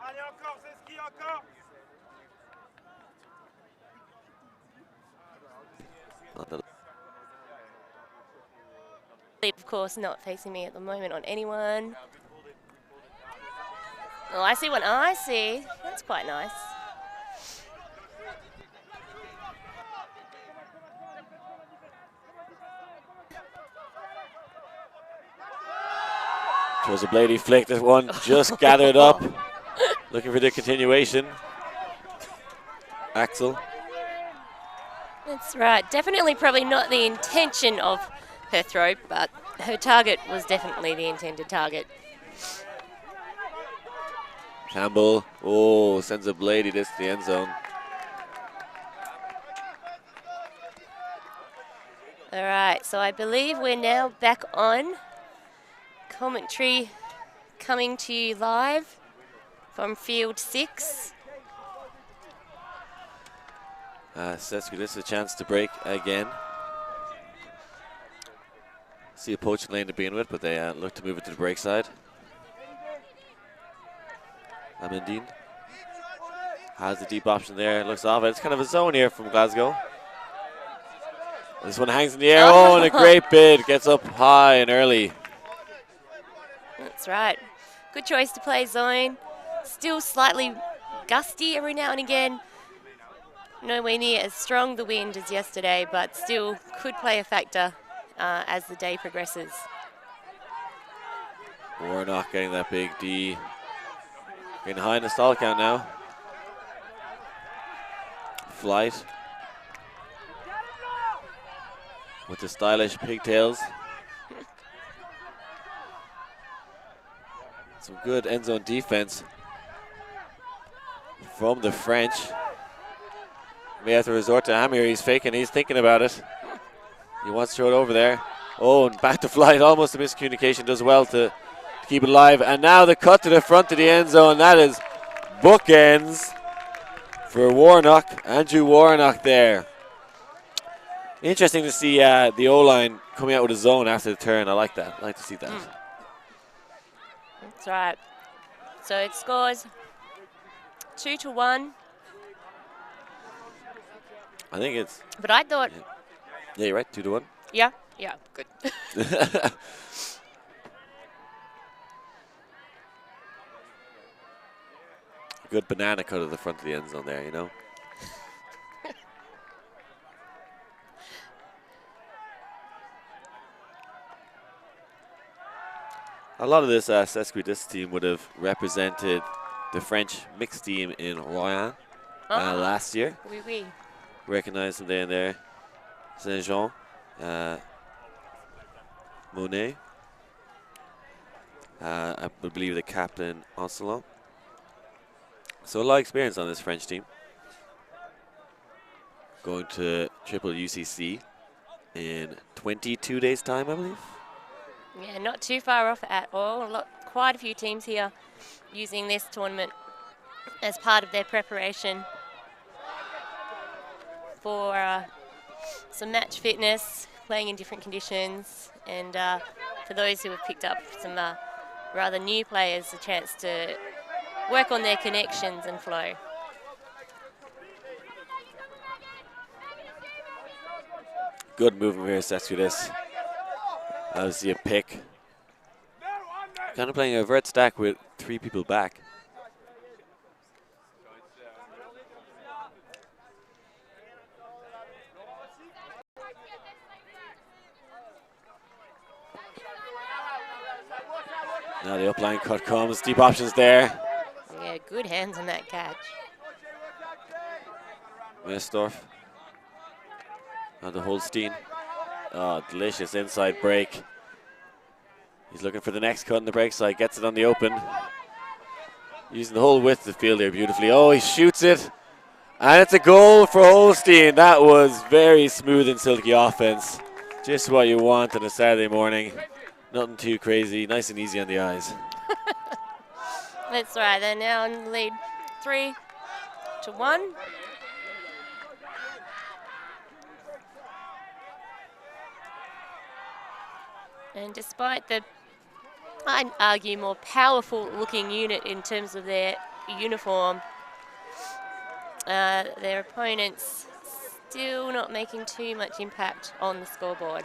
Allez, encore, Sesqui, encore. Of course, not facing me at the moment on anyone. Oh, I see one. Oh, I see. That's quite nice. Throws a bladey flick. This one just gathered up. Looking for the continuation. Axel. That's right. Definitely probably not the intention of her throw, but her target was definitely the intended target. Campbell, oh, sends a bladey this to the end zone. All right, so I believe we're now back on. Commentary coming to you live from field 6. Sesquidistus a chance to break again. See a poaching lane to begin with, but they look to move it to the break side. Amandine has the deep option there. Looks off it. It's kind of a zone here from Glasgow. This one hangs in the air. Oh, and a great bid. Gets up high and early. That's right. Good choice to play zone. Still slightly gusty every now and again. Nowhere near as strong the wind as yesterday, but still could play a factor as the day progresses. Warnock getting that big D. Getting high in the stall count now. Flight. With the stylish pigtails. Some good end zone defense from the French. May have to resort to Amir. He's faking. He's thinking about it. He wants to throw it over there. Oh, and back to Flight. Almost a miscommunication. Does well to keep it alive. And now the cut to the front of the end zone. That is bookends for Warnock. Andrew Warnock there. Interesting to see the O-line coming out with a zone after the turn. I like that. I like to see that. That's right. So it scores 2-1. I think it's... But I thought... Yeah, you're right. 2-1. Yeah, good. Good banana cut at the front of the end zone there, you know. A lot of this Sesquidistus team would have represented the French mixed team in Royan last year. Oui, oui. Recognize them there and there. Saint-Jean, Monet. I would believe the captain, Ancelon. So a lot of experience on this French team. Going to triple UCC in 22 days' time, I believe. Yeah, not too far off at all. Quite a few teams here using this tournament as part of their preparation for some match fitness, playing in different conditions, and for those who have picked up some rather new players, a chance to work on their connections and flow. Good movement here, Sesquidistus. Obviously a pick. Kind of playing a vert stack with 3 people back. Now the upline cut comes, deep options there. Yeah, good hands on that catch. Westorf. Now the Holstein. Oh, delicious inside break. He's looking for the next cut in the break side, gets it on the open. Using the whole width of the field there beautifully. Oh, he shoots it. And it's a goal for Holstein. That was very smooth and silky offense. Just what you want on a Saturday morning. Nothing too crazy, nice and easy on the eyes. That's right, they're now in the lead 3-1. And despite the, I'd argue, more powerful looking unit in terms of their uniform, their opponents still not making too much impact on the scoreboard.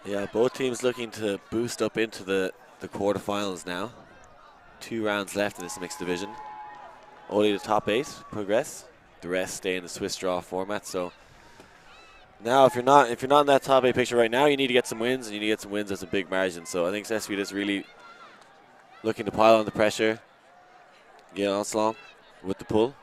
Yeah, both teams looking to boost up into the quarterfinals now. 2 rounds left in this mixed division. Only the top 8 progress. The rest stay in the Swiss draw format. So now, if you're not in that top 8 picture right now, you need to get some wins, and you need to get some wins at a big margin. So I think Sesquidistus is really looking to pile on the pressure. Get Ancelon with the pull.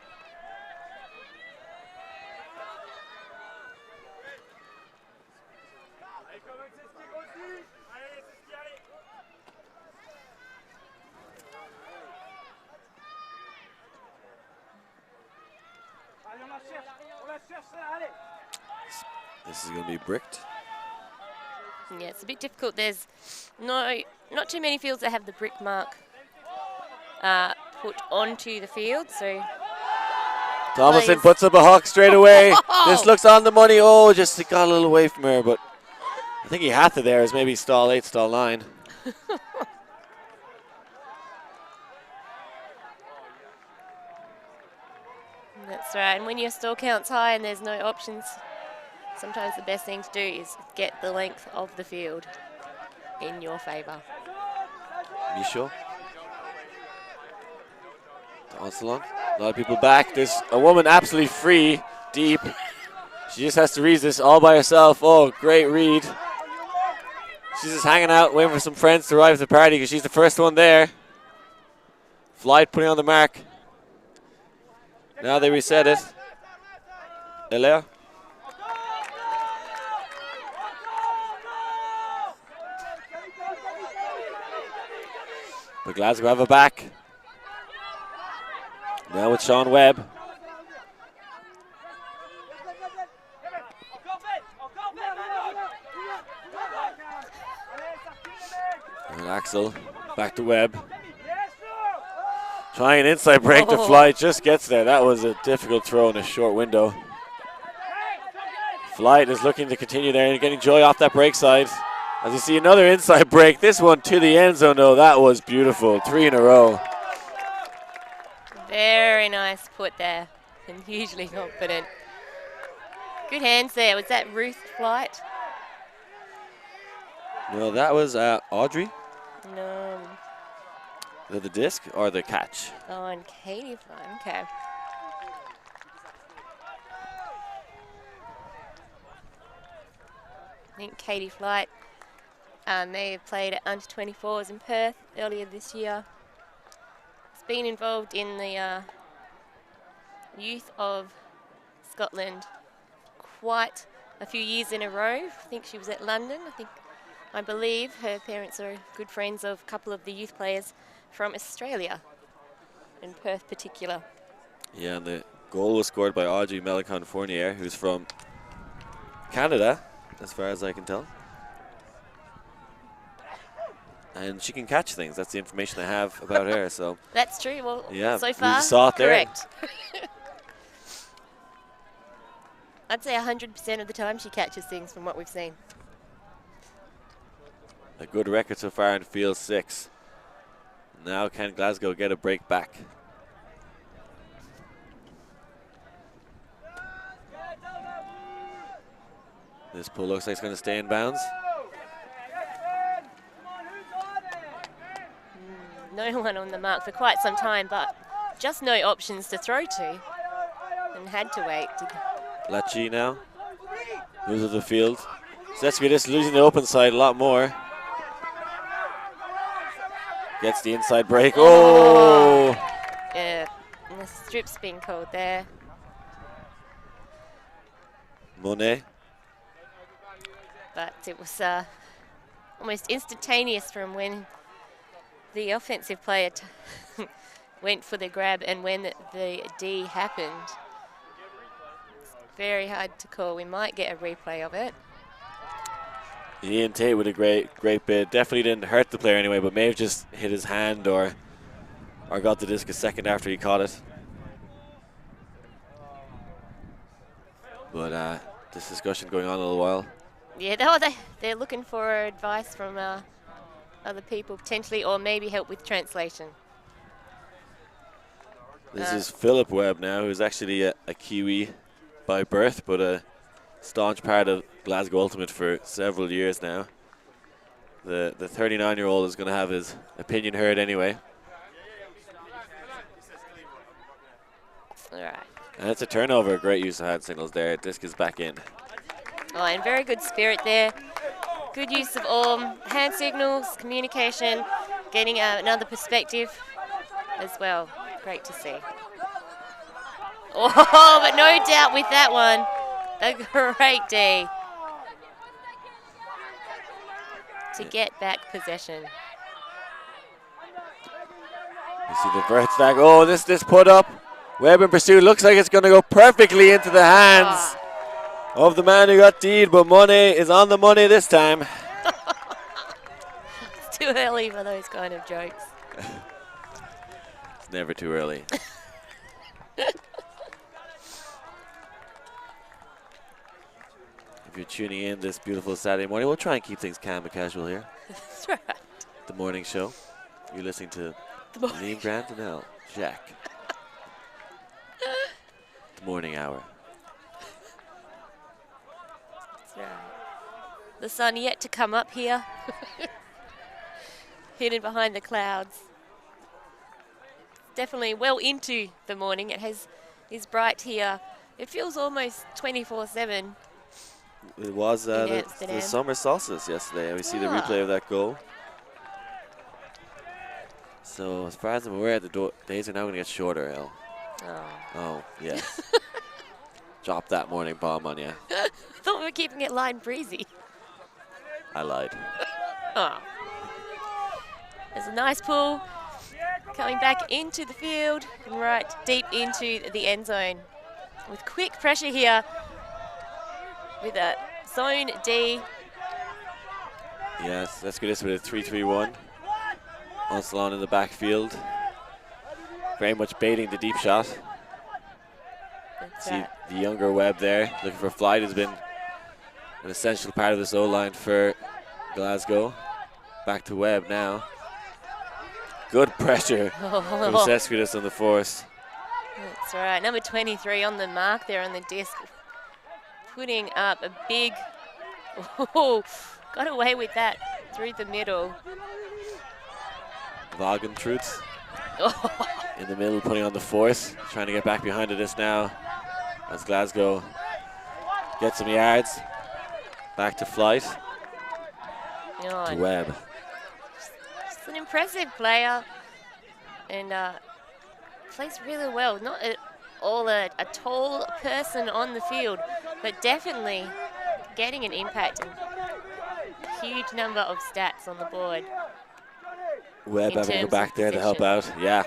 This is going to be bricked. Yeah, it's a bit difficult. There's not too many fields that have the brick mark put onto the field. So Thomason puts up a hook straight away. This looks on the money. Oh, just it got a little away from her, but I think he had to there as maybe stall 8, stall 9. That's right, and when your stall count's high and there's no options, sometimes the best thing to do is get the length of the field in your favour. Michaud. To Ancelon. A lot of people back. There's a woman absolutely free, deep. She just has to read this all by herself. Oh, great read. She's just hanging out, waiting for some friends to arrive at the party because she's the first one there. Flight putting on the mark. Now they reset it. Elea. But Glasgow have a back. Now with Sean Webb. And Axel back to Webb. Trying an inside break to Flight, just gets there. That was a difficult throw in a short window. Flight is looking to continue there and getting joy off that break side. As you see another inside break, this one to the end zone though, that was beautiful, 3 in a row. Very nice put there, and hugely confident. Good hands there, was that Ruth Flight? No, that was Audrey. No. The disc or the catch? Oh, and Katie Flight, okay. I think Katie Flight They have played at under 24s in Perth earlier this year. It's been involved in the youth of Scotland quite a few years in a row. I think she was at London. I believe her parents are good friends of a couple of the youth players from Australia, in Perth particular. Yeah, and the goal was scored by Audrey Melicon-Fournier, who's from Canada, as far as I can tell. And she can catch things. That's the information I have about her. So that's true. Well, yeah, so we far, just saw it there. correct. I'd say 100% of the time she catches things from what we've seen. A good record so far in field 6. Now can Glasgow get a break back? This pull looks like it's going to stay in bounds. No one on the mark for quite some time, but just no options to throw to, and had to wait. Lachi now moves to the field. Sesquidistus losing the open side a lot more. Gets the inside break. Oh! Yeah, and the strip's being called there. Monet. But it was almost instantaneous from when the offensive player went for the grab and when the D happened. It's very hard to call. We might get a replay of it. Ian Tate with a great bid. Definitely didn't hurt the player anyway, but may have just hit his hand or got the disc a second after he caught it. But this discussion going on a little while. Yeah, they're looking for advice from other people potentially, or maybe help with translation. This is Philip Webb now, who's actually a Kiwi by birth, but a staunch part of Glasgow Ultimate for several years now. The 39-year-old is going to have his opinion heard anyway. All right. And it's a turnover. Great use of hand signals there. Disc is back in. Oh, and very good spirit there. Good use of all hand signals, communication, getting another perspective as well. Great to see. Oh, but no doubt with that one. A great D to get back possession. You see the vert stack. Oh, this put up. Webb in pursuit. Looks like it's going to go perfectly into the hands of the man who got D'd, but Monet is on the money this time. It's too early for those kind of jokes. It's never too early. If you're tuning in this beautiful Saturday morning, we'll try and keep things calm and casual here. That's right. The morning show. You're listening to Liam Grant and Al Jack. The morning hour. That's right. The sun yet to come up here. Hidden behind the clouds. Definitely well into the morning. It is bright here. It feels almost 24/7. It was the summer solstice yesterday. We see the replay of that goal. So as far as I'm aware, the days are now going to get shorter, El. Oh, yes. Drop that morning bomb on you. I thought we were keeping it light and breezy. I lied. Oh. There's a nice pull. Coming back into the field and right deep into the end zone. With quick pressure here. With a zone D. Yes, let's go this with a 3-3-1. Onslaught in the backfield. Very much baiting the deep shot. See the younger Webb there, looking for flight, has been an essential part of this O-line for Glasgow. Back to Webb now. Good pressure from Sesquidistus on the force. That's right, number 23 on the mark there on the disc. Putting up a big, got away with that through the middle. Wagentrutz in the middle, putting on the force, trying to get back behind this now as Glasgow gets some yards. Back to flight. Oh, to Webb. Just an impressive player, and plays really well. Not at all a tall person on the field, but definitely getting an impact and huge number of stats on the board. Webb in having to go terms back of there to help possession. out. Yeah.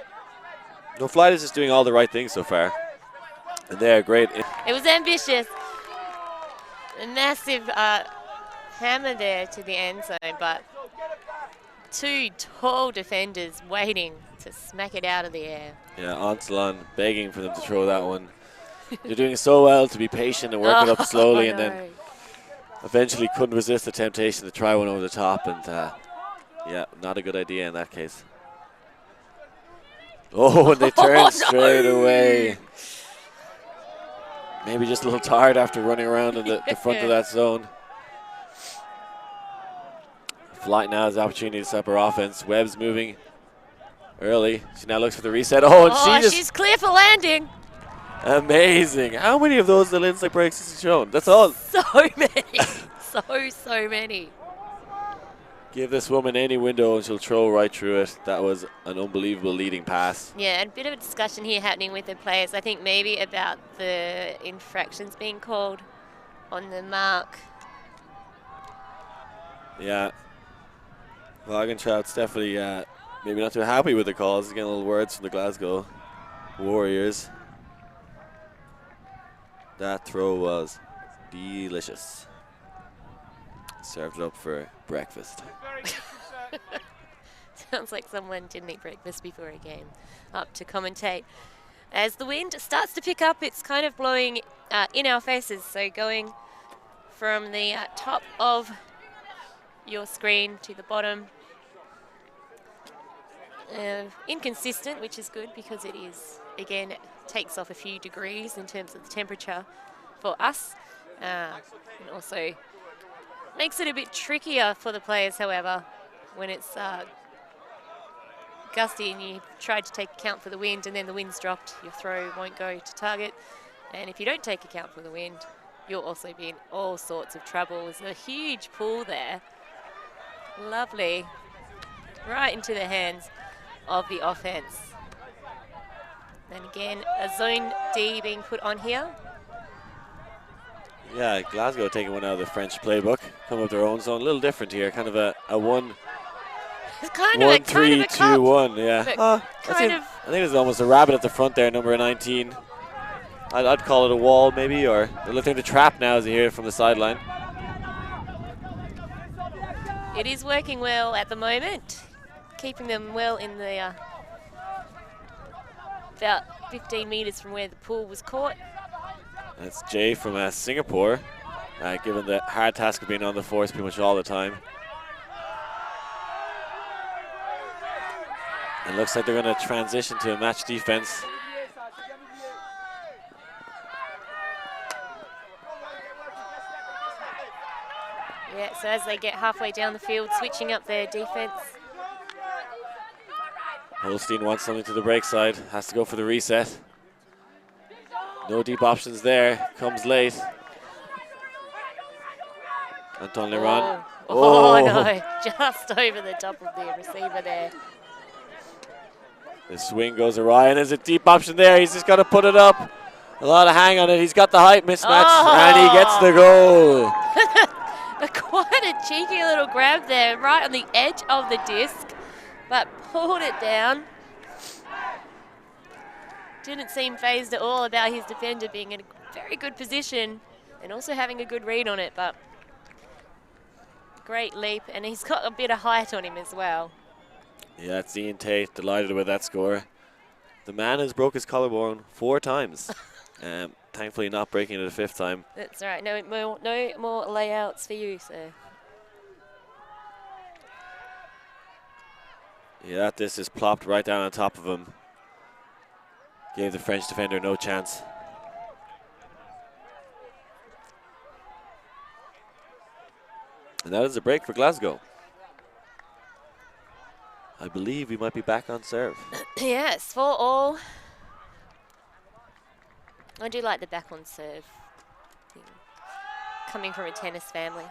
No, Flight is just doing all the right things so far. And they're great. It was ambitious. A massive hammer there to the end zone, but two tall defenders waiting to smack it out of the air. Yeah, Anselon begging for them to throw that one. They're doing so well to be patient and work it up slowly, and then eventually couldn't resist the temptation to try one over the top, and yeah, not a good idea in that case. Oh, and they turned straight away. Maybe just a little tired after running around in the front of that zone. Flight now has the opportunity to set up her offense. Webb's moving early. She now looks for the reset. Oh, and she's clear for landing. Amazing. How many of those little inside breaks has she shown? That's all. So many. so many. Give this woman any window and she'll throw right through it. That was an unbelievable leading pass. Yeah, and a bit of a discussion here happening with the players. I think maybe about the infractions being called on the mark. Yeah. Wagentrout's definitely maybe not too happy with the calls. He's getting little words from the Glasgow Warriors. That throw was delicious. Served it up for breakfast. Sounds like someone didn't eat breakfast before a game. Up to commentate. As the wind starts to pick up, it's kind of blowing in our faces. So going from the top of your screen to the bottom. Inconsistent, which is good because it is, again, it takes off a few degrees in terms of the temperature for us. And also makes it a bit trickier for the players, however, when it's gusty and you tried to take account for the wind and then the wind's dropped, your throw won't go to target. And if you don't take account for the wind, you'll also be in all sorts of trouble. There's a huge pool there. Lovely. Right into the hands of the offense. And again, a zone D being put on here. Yeah, Glasgow taking one out of the French playbook. Come up with their own zone. A little different here. Kind of a 1-3-2-1. Yeah. I think it's almost a rabbit at the front there, number 19. I'd call it a wall maybe, or they're looking to trap now as you hear it from the sideline. It is working well at the moment, keeping them well in the about 15 metres from where the pool was caught. That's Jay from Singapore, given the hard task of being on the force pretty much all the time. It looks like they're going to transition to a match defense. Yeah, so as they get halfway down the field, switching up their defense. Holstein wants something to the break side, has to go for the reset. No deep options there, comes late. Anton Leron. Oh no, just over the top of the receiver there. The swing goes awry, and there's a deep option there. He's just got to put it up. A lot of hang on it. He's got the height mismatch, and he gets the goal. Quite a cheeky little grab there, right on the edge of the disc, but pulled it down. Didn't seem phased at all about his defender being in a very good position and also having a good read on it, but great leap, and he's got a bit of height on him as well. Yeah, it's Ian Tate, delighted with that score. The man has broke his collarbone 4 times. Thankfully not breaking it a 5th time. That's right, no more layouts for you, sir. Yeah, this is plopped right down on top of him. Gave the French defender no chance. And that is a break for Glasgow. I believe we might be back on serve. Yes, 4-all. I do like the back on serve thing, coming from a tennis family.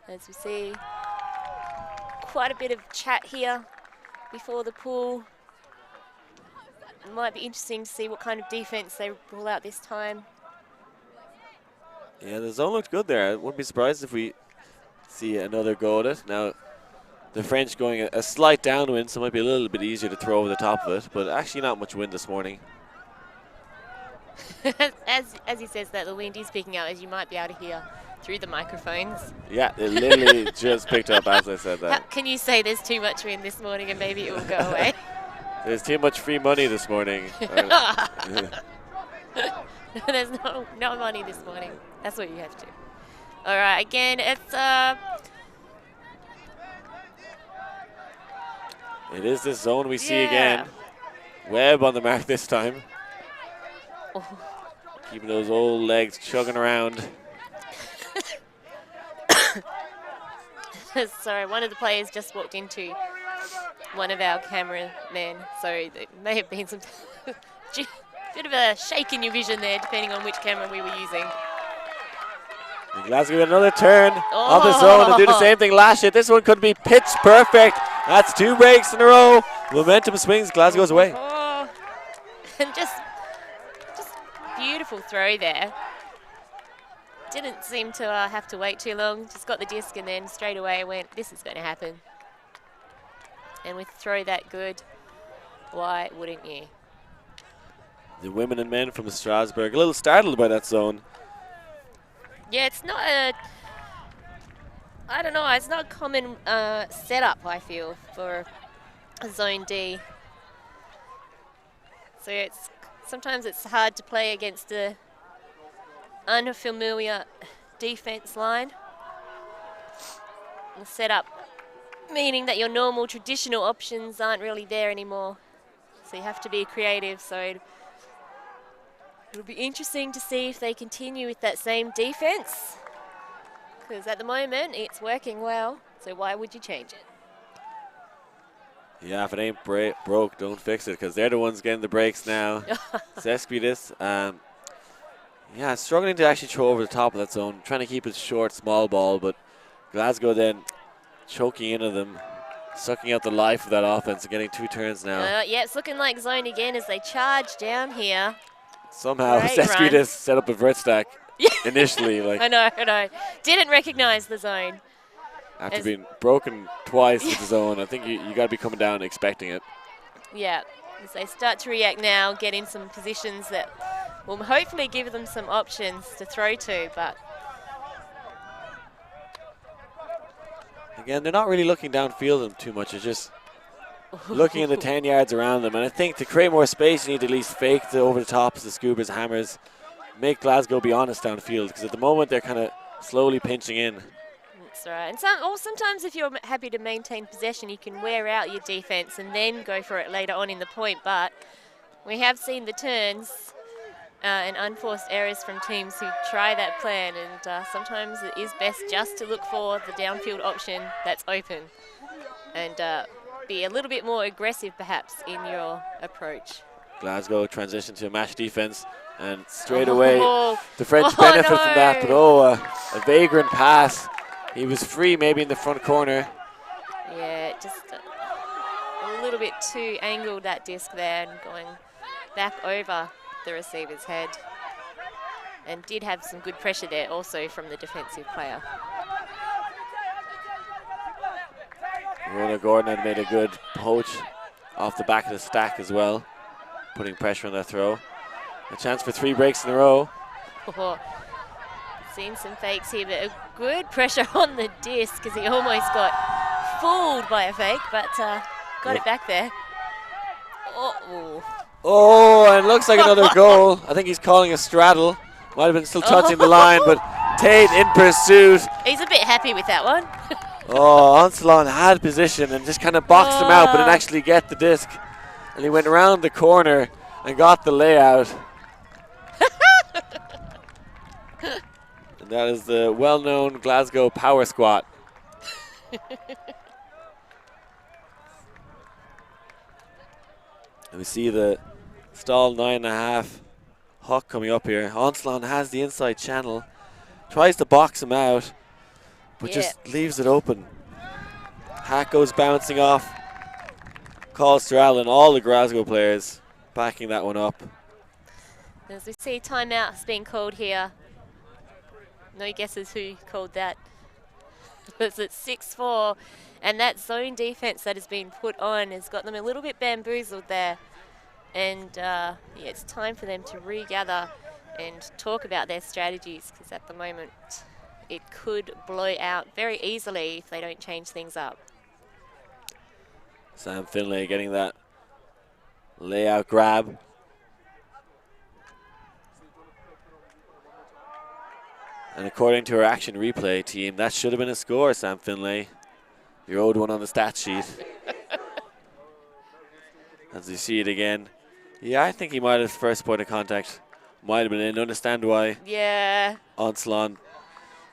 as we see quite a bit of chat here before the pool. It might be interesting to see what kind of defense they roll out this time. Yeah, the zone looked good there. I wouldn't be surprised if we see another go at it. Now, the French going a slight downwind, so it might be a little bit easier to throw over the top of it, but actually not much wind this morning. as he says that, the wind is picking up, as you might be able to hear through the microphones. Yeah, it literally just picked up as I said that. How can you say there's too much wind this morning and maybe it will go away? There's too much free money this morning. There's no money this morning. That's what you have to. All right, again, it's it is this zone we see again. Webb on the mark this time. Oh. Keeping those old legs chugging around. Sorry, one of the players just walked into one of our cameramen, so there may have been some bit of a shake in your vision there, depending on which camera we were using. And Glasgow get another turn on the zone and do the same thing last year. This one could be pitch perfect. That's 2 breaks in a row. Momentum swings, Glasgow's away. Oh. And just beautiful throw there. Didn't seem to have to wait too long. Just got the disc and then straight away went, this is going to happen. And with a throw that good, why wouldn't you? The women and men from Strasbourg a little startled by that zone. Yeah, it's not a, I don't know, it's not a common setup, I feel, for a Zone D. So sometimes it's hard to play against a unfamiliar defense line. The setup meaning that your normal traditional options aren't really there anymore. So you have to be creative. So it'll be interesting to see if they continue with that same defense. Because at the moment, it's working well. So why would you change it? Yeah, if it ain't broke, don't fix it, because they're the ones getting the breaks now. Sesquidistus, yeah, struggling to actually throw over the top of that zone, trying to keep it short, small ball, but Glasgow then choking into them, sucking out the life of that offense and getting 2 turns now. Yeah, it's looking like zone again as they charge down here. Somehow Sesquidistus set up a vert stack initially. Like I know. Didn't recognize the zone. After being broken twice with the zone, I think you got to be coming down expecting it. Yeah, as they start to react now, get in some positions that will hopefully give them some options to throw to, but again, they're not really looking downfield too much. It's just looking in the 10 yards around them. And I think to create more space, you need to at least fake the over the tops, the scoobers, hammers, make Glasgow be honest downfield, because at the moment they're kind of slowly pinching in. That's right. And sometimes if you're happy to maintain possession, you can wear out your defense and then go for it later on in the point. But we have seen the turns and unforced errors from teams who try that plan, and sometimes it is best just to look for the downfield option that's open and be a little bit more aggressive perhaps in your approach. Glasgow transition to a match defense, and straight away the French benefit from that, but a vagrant pass. He was free maybe in the front corner. Yeah, just a little bit too angled, that disc there, and going back over the receiver's head. And did have some good pressure there also from the defensive player. Rona Gordon had made a good poach off the back of the stack as well, putting pressure on that throw. A chance for 3 breaks in a row. Seen some fakes here, but a good pressure on the disc as he almost got fooled by a fake, but got it back there. Oh, and looks like another goal. I think he's calling a straddle. Might have been still touching the line, but Tate in pursuit. He's a bit happy with that one. Onslaught had position and just kind of boxed him out, but didn't actually get the disc. And he went around the corner and got the layout. And that is the well-known Glasgow power squat. And we see the stall 9.5 Huck coming up here. Onslaught has the inside channel, tries to box him out, but just leaves it open. Hat goes bouncing off. Calls to Allen, all the Glasgow players backing that one up. As we see timeouts being called here. No guesses who called that. It's at 6-4, and that zone defense that has been put on has got them a little bit bamboozled there. And yeah, it's time for them to regather and talk about their strategies, because at the moment it could blow out very easily if they don't change things up. Sam Finlay getting that layout grab. And according to our action replay team, that should have been a score, Sam Finlay. You're owed one on the stat sheet. As you see it again. Yeah, I think he might have first point of contact. Might have been in. Understand why. Yeah. Onslaught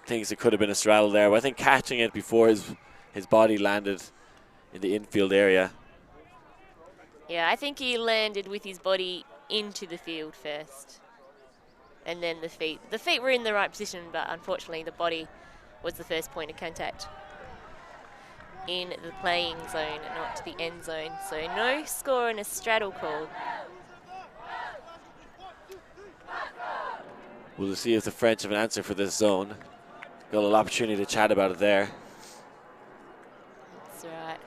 thinks it could have been a straddle there, but I think catching it before his body landed in the infield area. Yeah, I think he landed with his body into the field first. And then the feet. The feet were in the right position, but unfortunately the body was the first point of contact in the playing zone, not the end zone. So no score and a straddle call. We'll see if the French have an answer for this zone. Got a little opportunity to chat about it there. That's right.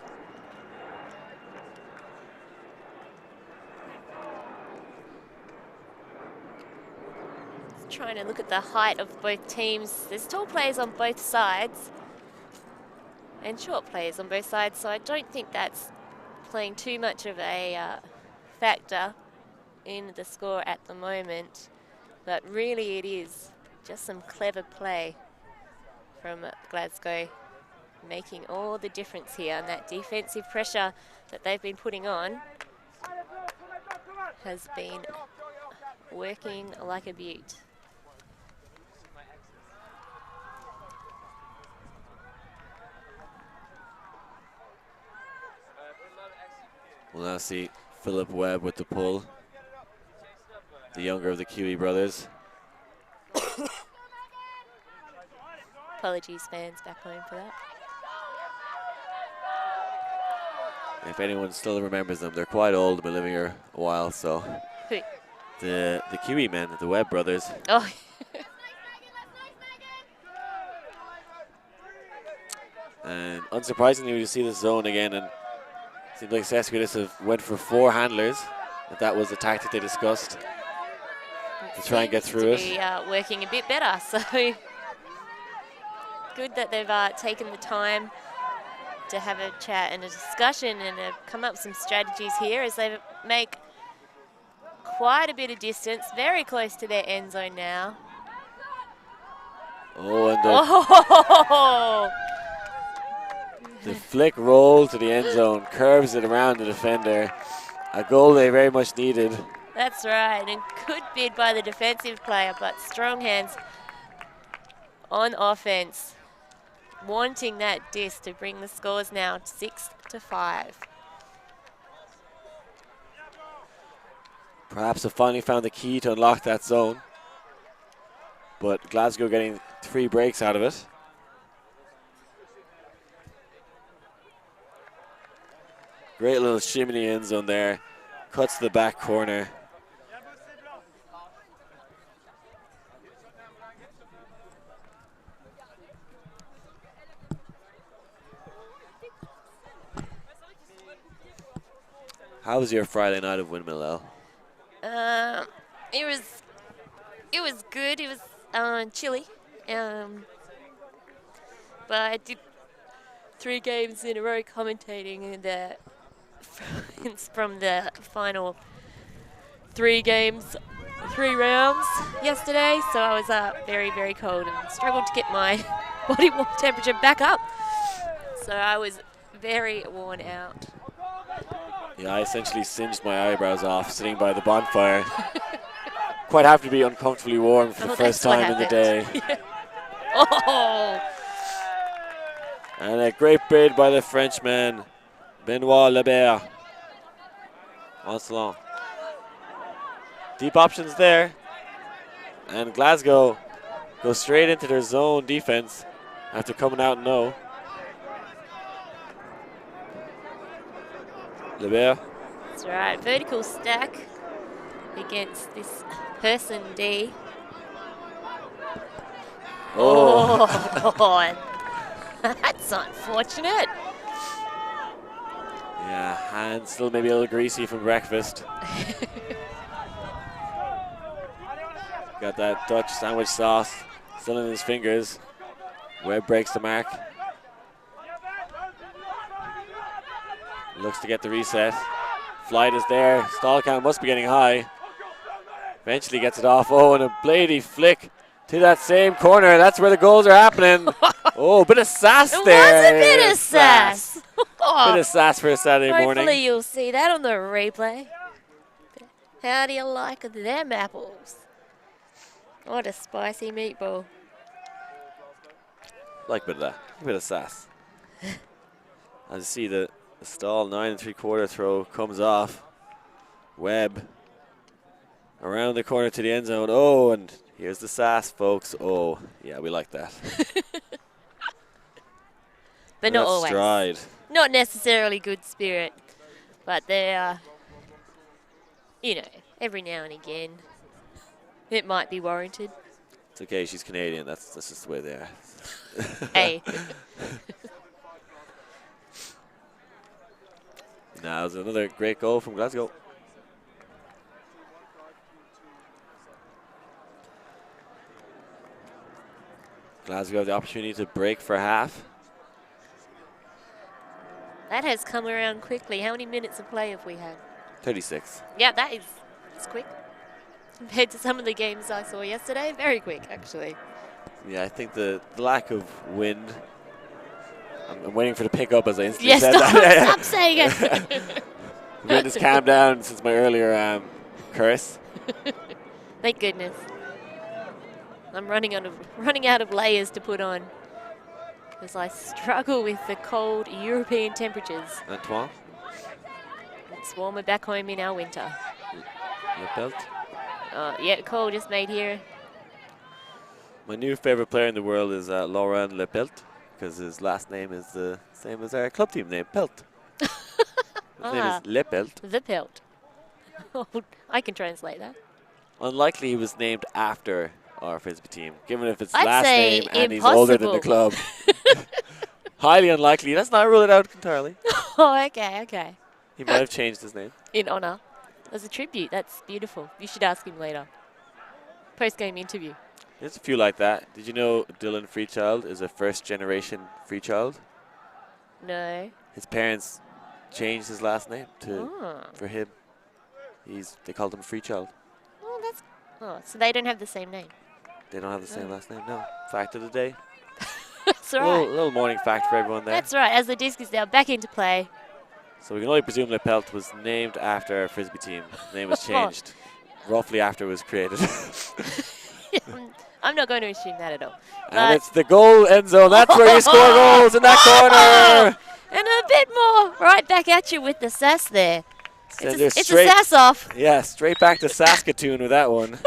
Just trying to look at the height of both teams. There's tall players on both sides and short players on both sides, so I don't think that's playing too much of a factor in the score at the moment. But really it is just some clever play from Glasgow, making all the difference here. And that defensive pressure that they've been putting on has been working like a beaut. We'll now see Philip Webb with the pull. The younger of the Kiwi brothers. Apologies, fans back home, for that. If anyone still remembers them, they're quite old, they've been living here a while, so. Who? The Kiwi men, the Webb brothers. Oh. And unsurprisingly, we see the zone again, and it seems like Sesquidistus went for 4 handlers. If that was the tactic they discussed. To try and get through it. Working a bit better, so good that they've taken the time to have a chat and a discussion and come up with some strategies here as they make quite a bit of distance, very close to their end zone now. Oh, and the flick roll to the end zone, curves it around the defender. A goal they very much needed. That's right, and good bid by the defensive player, but strong hands on offense, wanting that disc to bring the scores now 6-5. Perhaps have finally found the key to unlock that zone, but Glasgow getting 3 breaks out of it. Great little shimmy end zone there, cuts to the back corner. How was your Friday night of Windmill, El? It was good. It was chilly, but I did 3 games in a row commentating from the final 3 games, 3 rounds yesterday. So I was very, very cold and struggled to get my body temperature back up. So I was very worn out. Yeah, I essentially singed my eyebrows off sitting by the bonfire. Quite happy to be uncomfortably warm for the first time in the day. Yeah. Oh! And a great bid by the Frenchman, Benoit Lebert. Onslaught. Deep options there. And Glasgow goes straight into their zone defense. after coming out no. Lebert. That's right. Vertical stack against this person D. Oh, that's unfortunate. Yeah, hands still maybe a little greasy from breakfast. Got that Dutch sandwich sauce still in his fingers. Webb breaks the mark. Looks to get the reset. Flight is there. Stall count must be getting high. Eventually gets it off. Oh, and a blady flick to that same corner. That's where the goals are happening. Oh, a bit of sass It there. was a bit of sass. Bit of sass for a Saturday morning. Hopefully you'll see that on the replay. How do you like them apples? What a spicy meatball. Like a bit of that. A bit of sass. As you see the Stall 9 3/4 throw comes off. Webb around the corner to the end zone. Oh, and here's the sass, folks. Oh, yeah, we like that. But not always. Stride. Not necessarily good spirit, but they are, every now and again, it might be warranted. It's okay, she's Canadian. That's just the way they are. Hey. Now, it's another great goal from Glasgow. Glasgow have the opportunity to break for half. That has come around quickly. How many minutes of play have we had? 36. Yeah, it's quick. Compared to some of the games I saw yesterday, very quick, actually. Yeah, I think the lack of wind. I'm waiting for the pickup as I instantly said that. Stop saying it. The wind has calmed down since my earlier curse. Thank goodness. I'm running out of layers to put on as I struggle with the cold European temperatures. Antoine? It's warmer back home in our winter. Your belt? Yeah, call just made here. My new favorite player in the world is Laurent Lepelt, because his last name is the same as our club team name, Pelt. His name is Lepelt. The Pelt. I can translate that. Unlikely he was named after our Frisbee team, given if it's I'd last say name and he's older than the impossible. club. Highly unlikely. Let's not rule it out entirely. Oh, okay. He might have changed his name. In honor. As a tribute. That's beautiful. You should ask him later. Post-game interview. There's a few like that. Did you know Dylan Freechild is a first-generation Freechild? No. His parents changed his last name for him. They called him Freechild. So they don't have the same name. They don't have the same last name, no. Fact of the day. That's right. Little morning fact for everyone there. That's right. As the disc is now back into play. So we can only presume Lepelt was named after our Frisbee team. His name was changed roughly after it was created. I'm not going to assume that at all. And it's the goal end zone. That's where you score goals, in that corner. And a bit more right back at you with the sass there. It's a Straight, sass off. yeah, straight back to Saskatoon with that one.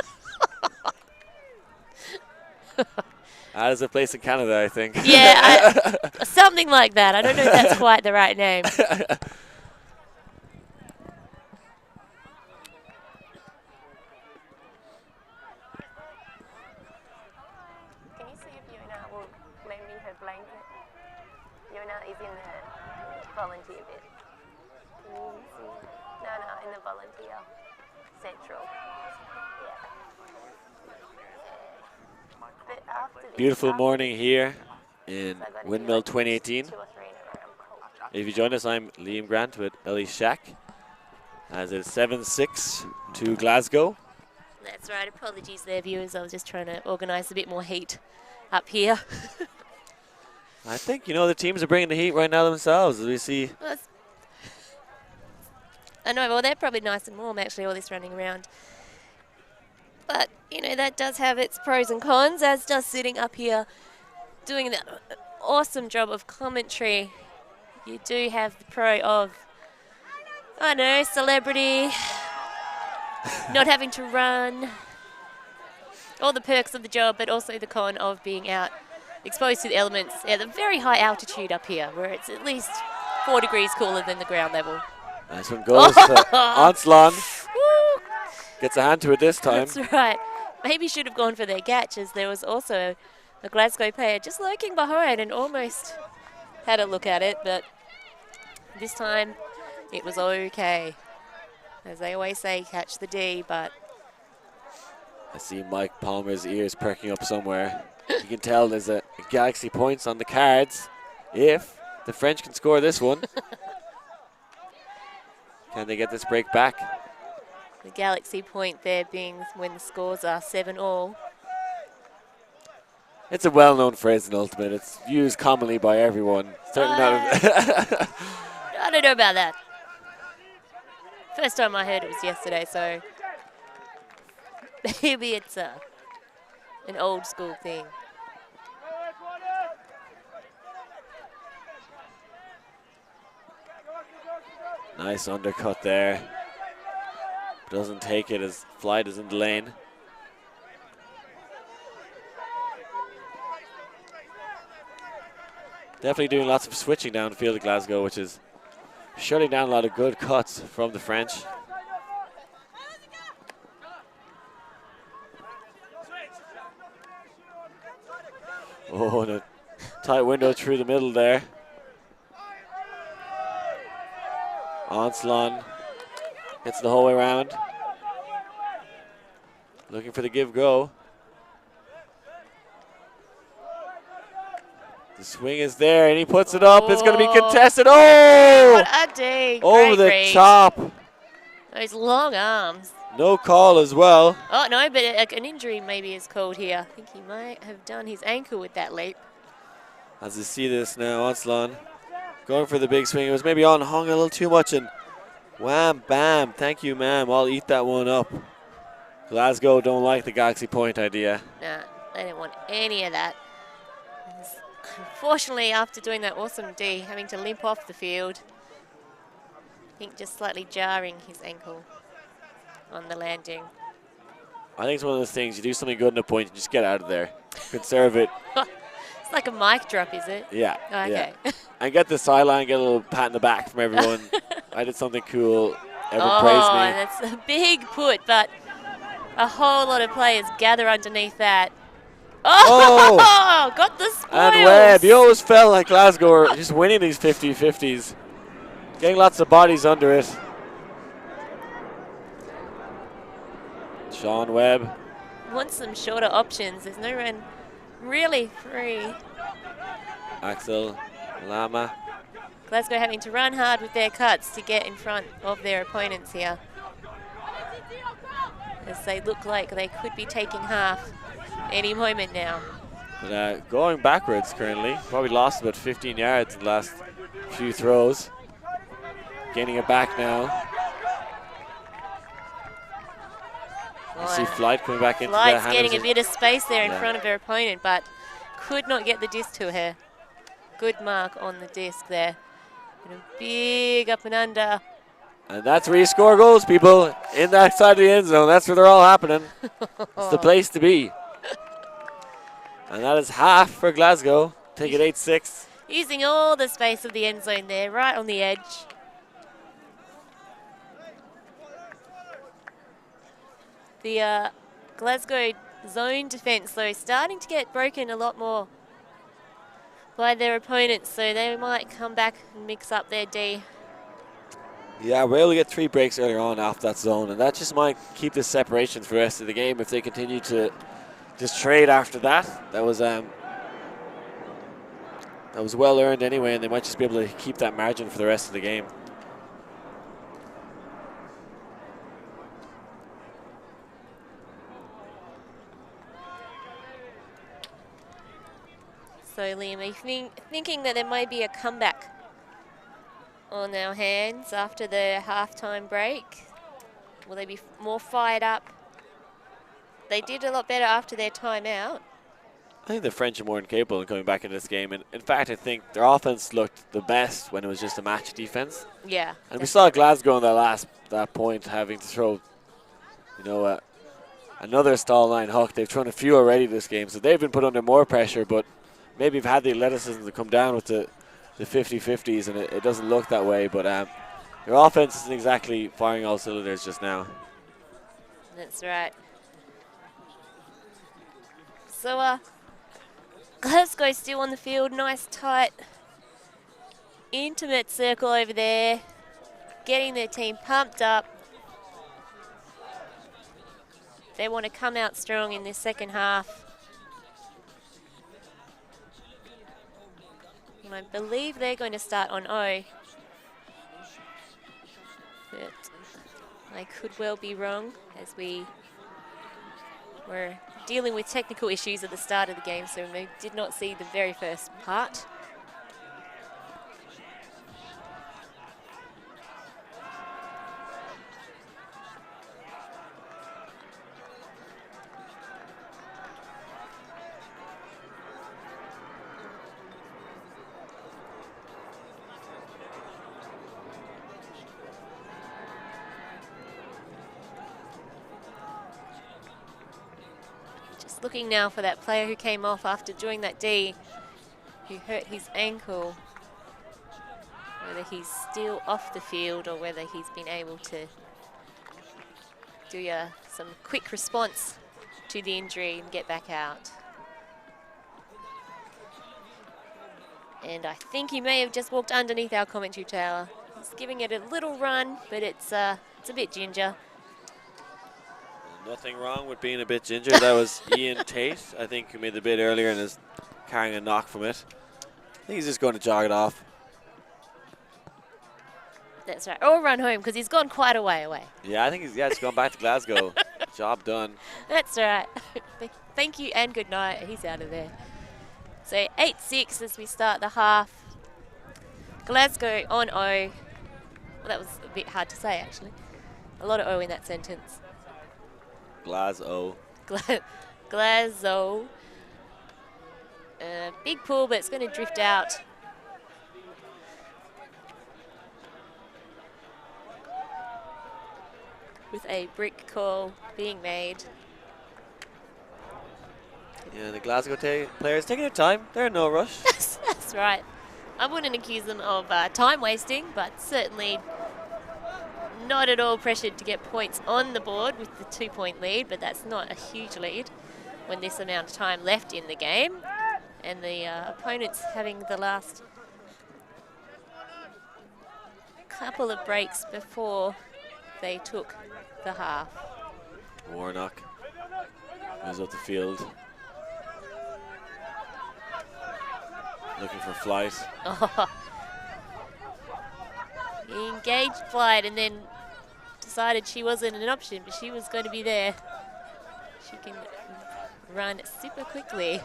That is a place in Canada, I think. Yeah, something like that. I don't know if that's quite the right name. Can you see if Yona will lend me her blanket? Yona is in the volunteer bit. Can you see? No, in the volunteer central. Yeah. But after this, Beautiful morning here in so I've got to do Windmill like 2018. 2 or 3 in a row. I'm cold. If you join us, I'm Liam Grant with Ellie Shack. As it's 7-6 to Glasgow. That's right. Apologies there, viewers. I was just trying to organise a bit more heat up here. I think, the teams are bringing the heat right now themselves, as we see. I know, well, they're probably nice and warm, actually, all this running around. But, that does have its pros and cons, as does sitting up here doing that awesome job of commentary. You do have the pro of, I don't know, celebrity, not having to run, all the perks of the job, but also the con of being out exposed to the elements at a very high altitude up here, where it's at least 4 degrees cooler than the ground level. Nice one goes to Onslon. Gets a hand to it this time. That's right. Maybe should have gone for their catch, as there was also a Glasgow player just lurking behind and almost had a look at it, but this time it was okay. As they always say, catch the D, but I see Mike Palmer's ears perking up somewhere. You can tell there's a Galaxy points on the cards if the French can score this one. Can they get this break back? the Galaxy point there being when the scores are 7-all. It's a well-known phrase in Ultimate. It's used commonly by everyone. Certainly not. I don't know about that. First time I heard it was yesterday, so maybe it's an old school thing. Nice undercut there. Doesn't take it as Flight is in the lane. Definitely doing lots of switching downfield at Glasgow, which is shutting down a lot of good cuts from the French. Oh, and a tight window through the middle there. Onslon gets the whole way around. Looking for the give-go. The swing is there, and he puts it up. It's going to be contested. Oh! What a day. Over the reach. top. Those long arms. No call as well. Oh, no, but an injury maybe is called here. I think he might have done his ankle with that leap. As you see this now, Onslon going for the big swing. It was maybe on hung a little too much, and wham, bam. Thank you, ma'am. I'll eat that one up. Glasgow don't like the Galaxy point idea. Nah, they didn't want any of that. Unfortunately, after doing that awesome D, having to limp off the field, I think just slightly jarring his ankle on the landing. I think it's one of those things, you do something good in a point, you just get out of there. Conserve it. It's like a mic drop, is it? Yeah. Oh, okay. Yeah. And get the sideline, get a little pat in the back from everyone. I did something cool. Everyone Oh, praised me. that's a big put, but a whole lot of players gather underneath that. Oh! Got the spoils! And Webb, you always felt like Glasgow were just winning these 50-50s. Getting lots of bodies under it. Sean Webb. Want some shorter options. There's no run really free. Axel Lama. Glasgow having to run hard with their cuts to get in front of their opponents here, as they look like they could be taking half any moment now. But going backwards currently. Probably lost about 15 yards in the last few throws. Gaining it back now. You see Flight coming back into the Flight's hand. getting a bit of space there in Yeah. front of her opponent, but could not get the disc to her. Good mark on the disc there. And a big up and under. And that's where you score goals, people. In that side of the end zone. That's where they're all happening. It's the place to be. And that is half for Glasgow. Take it 8-6. Using all the space of the end zone there, right on the edge. The Glasgow zone defence, though, starting to get broken a lot more by their opponents, so they might come back and mix up their D. Yeah, we're able to get 3 breaks earlier on off that zone, and that just might keep the separation for the rest of the game if they continue to just trade after that. That was well earned anyway, and they might just be able to keep that margin for the rest of the game. So, Liam, are you thinking that there might be a comeback on our hands after the halftime break? Will they be more fired up? They did a lot better after their timeout. I think the French are more than capable of coming back into this game. And in fact, I think their offense looked the best when it was just a match defense. Yeah. And definitely. we saw Glasgow on that point having to throw, another stall line hook. They've thrown a few already this game, so they've been put under more pressure. But maybe have had the athleticism to come down with the 50-50s, and it doesn't look that way. But your offense isn't exactly firing all cylinders just now. That's right. So, Glasgow still on the field. Nice, tight, intimate circle over there. Getting their team pumped up. They want to come out strong in this second half. And I believe they're going to start on O. But I could well be wrong, as we were dealing with technical issues at the start of the game, so we did not see the very first part. Looking now for that player who came off after doing that D, who hurt his ankle. Whether he's still off the field or whether he's been able to do some quick response to the injury and get back out. And I think he may have just walked underneath our commentary tower. He's giving it a little run, but it's a bit ginger. Nothing wrong with being a bit ginger. That was Ian Tate, I think, who made the bid earlier and is carrying a knock from it. I think he's just going to jog it off. That's right. Or run home, because he's gone quite a way away. Yeah, I think he's just gone back to Glasgow. Job done. That's right. Thank you and good night. He's out of there. So 8-6 as we start the half. Glasgow on O. Well, that was a bit hard to say, actually. A lot of O in that sentence. Glasgow. Glasgow. Big pull, but it's going to drift out. With a brick call being made. Yeah, the Glasgow players taking their time. They're in no rush. That's right. I wouldn't accuse them of time wasting, but certainly not at all pressured to get points on the board with the 2-point lead, but that's not a huge lead when this amount of time left in the game. And the opponents having the last couple of breaks before they took the half. Warnock moves up the field. Looking for Flight. Oh. He engaged Flight and then decided she wasn't an option, but she was going to be there. She can run super quickly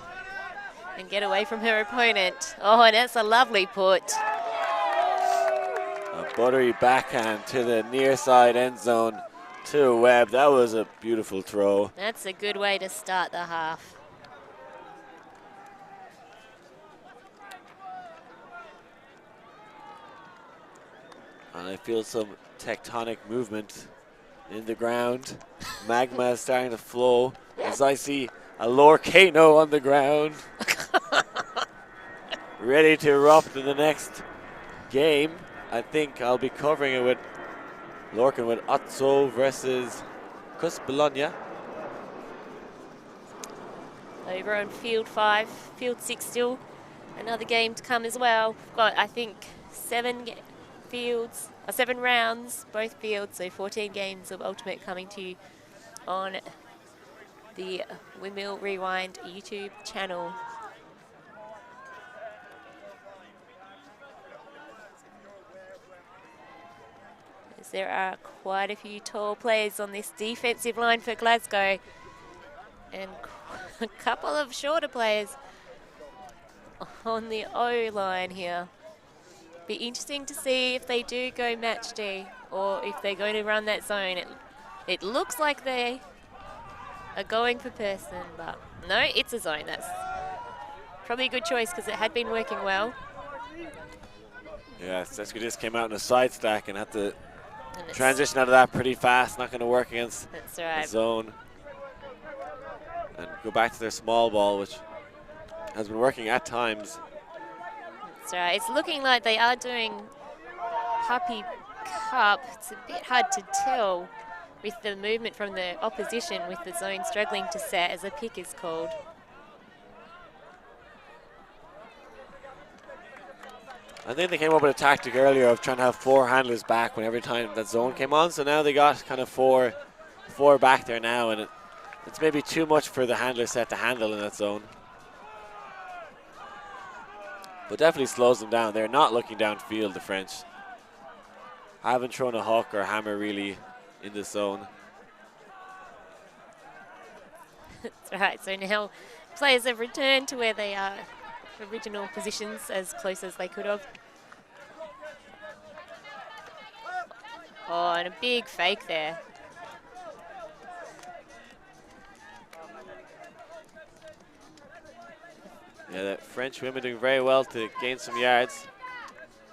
and get away from her opponent. Oh, and that's a lovely put. A buttery backhand to the near side end zone to Webb. That was a beautiful throw. That's a good way to start the half. And I feel some tectonic movement in the ground. Magma is starting to flow as I see a Lorcano on the ground. Ready to erupt in the next game. I think I'll be covering it with Lorcan with Otso versus Cus Bologna. Over on field 5, field 6 still. Another game to come as well. We've got, I think, 7 rounds, both fields, so 14 games of Ultimate coming to you on the Windmill Rewind YouTube channel. As there are quite a few tall players on this defensive line for Glasgow, and a couple of shorter players on the O line here. Be interesting to see if they do go match D or if they're going to run that zone. It looks like they are going for person, but no, it's a zone. That's probably a good choice because it had been working well. Yeah, Sesquidistus came out in a side stack and had to transition out of that pretty fast. Not going to work against that's right. the zone. And go back to their small ball, which has been working at times. That's right. It's looking like they are doing puppy cup. It's a bit hard to tell with the movement from the opposition, with the zone struggling to set as a pick is called. I think they came up with a tactic earlier of trying to have 4 handlers back when every time that zone came on. So now they got kind of four back there now, and it's maybe too much for the handler set to handle in that zone. But definitely slows them down. They're not looking downfield, the French. Haven't thrown a hook or hammer really in the zone. That's right. So now players have returned to where they are, original positions, as close as they could have. Oh, and a big fake there. Yeah, the French women doing very well to gain some yards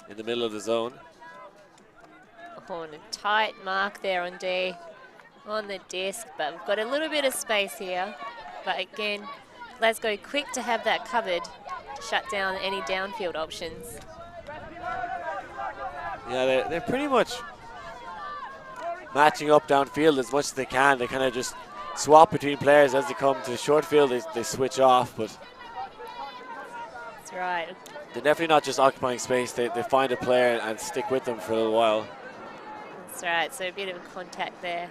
in the middle of the zone. Oh, and a tight mark there on D, on the disc, but we've got a little bit of space here. But again, Glasgow quick to have that covered, shut down any downfield options. Yeah, they're pretty much matching up downfield as much as they can. They kind of just swap between players as they come to the short field. They switch off, but that's right. they're definitely not just occupying space. They find a player and stick with them for a little while. That's right. So a bit of a contact there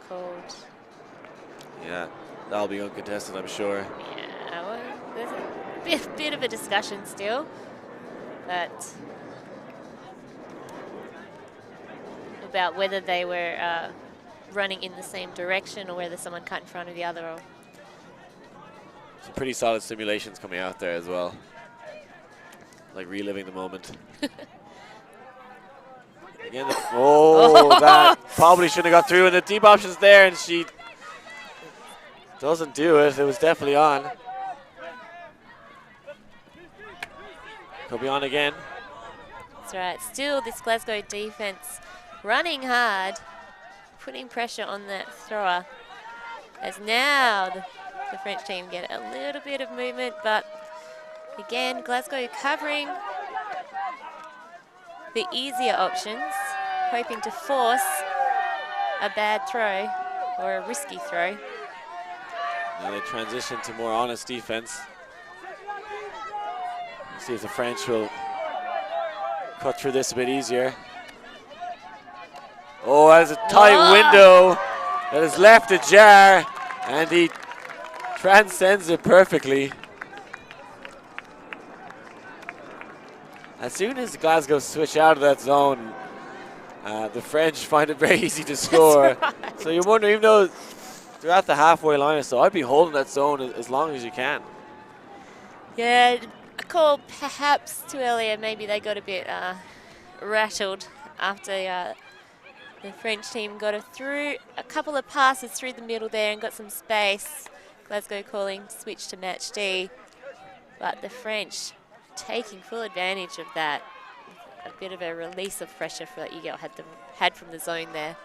called. Yeah, that'll be uncontested, I'm sure. Yeah, well, there's a bit of a discussion still, but about whether they were running in the same direction or whether someone cut in front of the other. Or some pretty solid simulations coming out there as well. Like reliving the moment. Again, that probably shouldn't have got through, and the deep option's there, and she doesn't do it. It was definitely on. Could be on again. That's right. Still, this Glasgow defense running hard, putting pressure on that thrower. As now the French team get a little bit of movement, but again, Glasgow covering the easier options, hoping to force a bad throw or a risky throw. Now they transition to more honest defense. See if the French will cut through this a bit easier. Oh, that is a tight window that is left ajar, and he transcends it perfectly. As soon as Glasgow switch out of that zone, the French find it very easy to score. Right. So you wonder, even though they're at the halfway line or so, I'd be holding that zone as long as you can. Yeah, a call perhaps too earlier. Maybe they got a bit rattled after the French team got through a couple of passes through the middle there and got some space. Glasgow calling switch to match D, but the French taking full advantage of that. A bit of a release of pressure for that Eagle had from the zone there.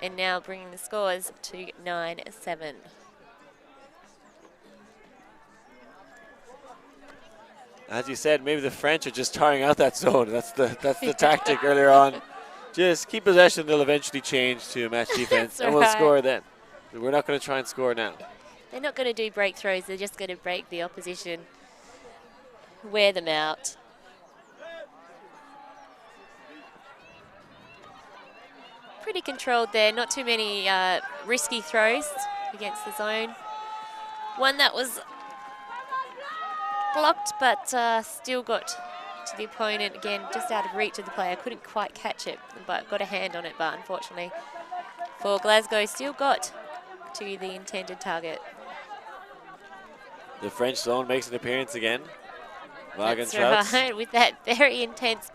And now bringing the scores to 9-7. As you said, maybe the French are just tiring out that zone. That's the tactic earlier on. Just keep possession, they'll eventually change to match defense, and we'll score then. We're not going to try and score now. They're not going to do break throws, they're just going to break the opposition, wear them out. Pretty controlled there, not too many risky throws against the zone. One that was blocked, but still got to the opponent again, just out of reach of the player. Couldn't quite catch it, but got a hand on it, but unfortunately for Glasgow, still got to the intended target. The French zone makes an appearance again. That's right, with that very intense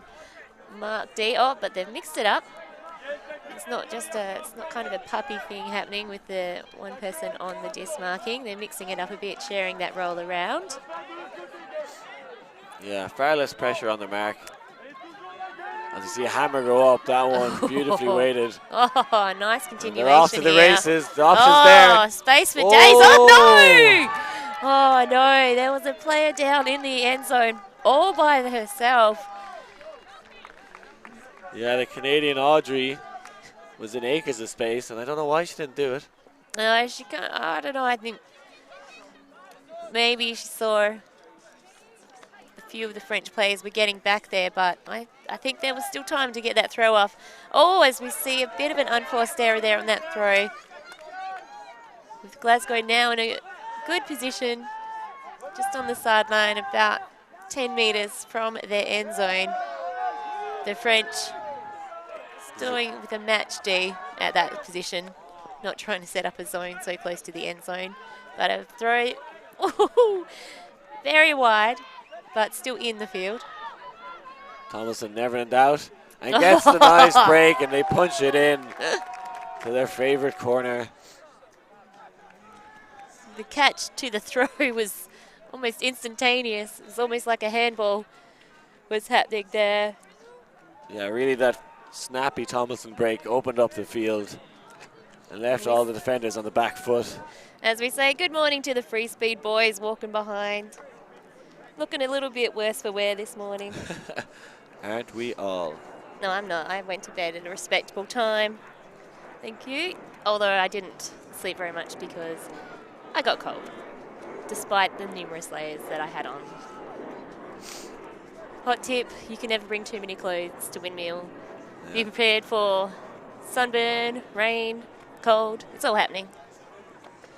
Mark D. Oh, but they've mixed it up. It's not kind of a puppy thing happening with the one person on the disc marking. They're mixing it up a bit, sharing that roll around. Yeah, far less pressure on the mark. As you see a hammer go up, that one beautifully weighted. Oh, nice continuation. They're off to the here. races. The option's there. Oh, space for days. Oh, no! Oh no, there was a player down in the end zone all by herself. Yeah, the Canadian Audrey was in acres of space, and I don't know why she didn't do it. No, she can't. I don't know. I think maybe she saw a few of the French players were getting back there, but I think there was still time to get that throw off. Oh, as we see a bit of an unforced error there on that throw. With Glasgow now in a good position, just on the sideline, about 10 metres from their end zone. The French doing with a match D at that position, not trying to set up a zone so close to the end zone. But a throw, ooh, very wide, but still in the field. Thomason never in doubt and gets the nice break, and they punch it in to their favourite corner. The catch to the throw was almost instantaneous. It was almost like a handball was happening there. Yeah, really that snappy Thomason break opened up the field and left all the defenders on the back foot. As we say, good morning to the Free Speed boys walking behind. Looking a little bit worse for wear this morning. Aren't we all? No, I'm not. I went to bed at a respectable time. Thank you. Although I didn't sleep very much because I got cold, despite the numerous layers that I had on. Hot tip, you can never bring too many clothes to Windmill. Yeah. Be prepared for sunburn, rain, cold. It's all happening.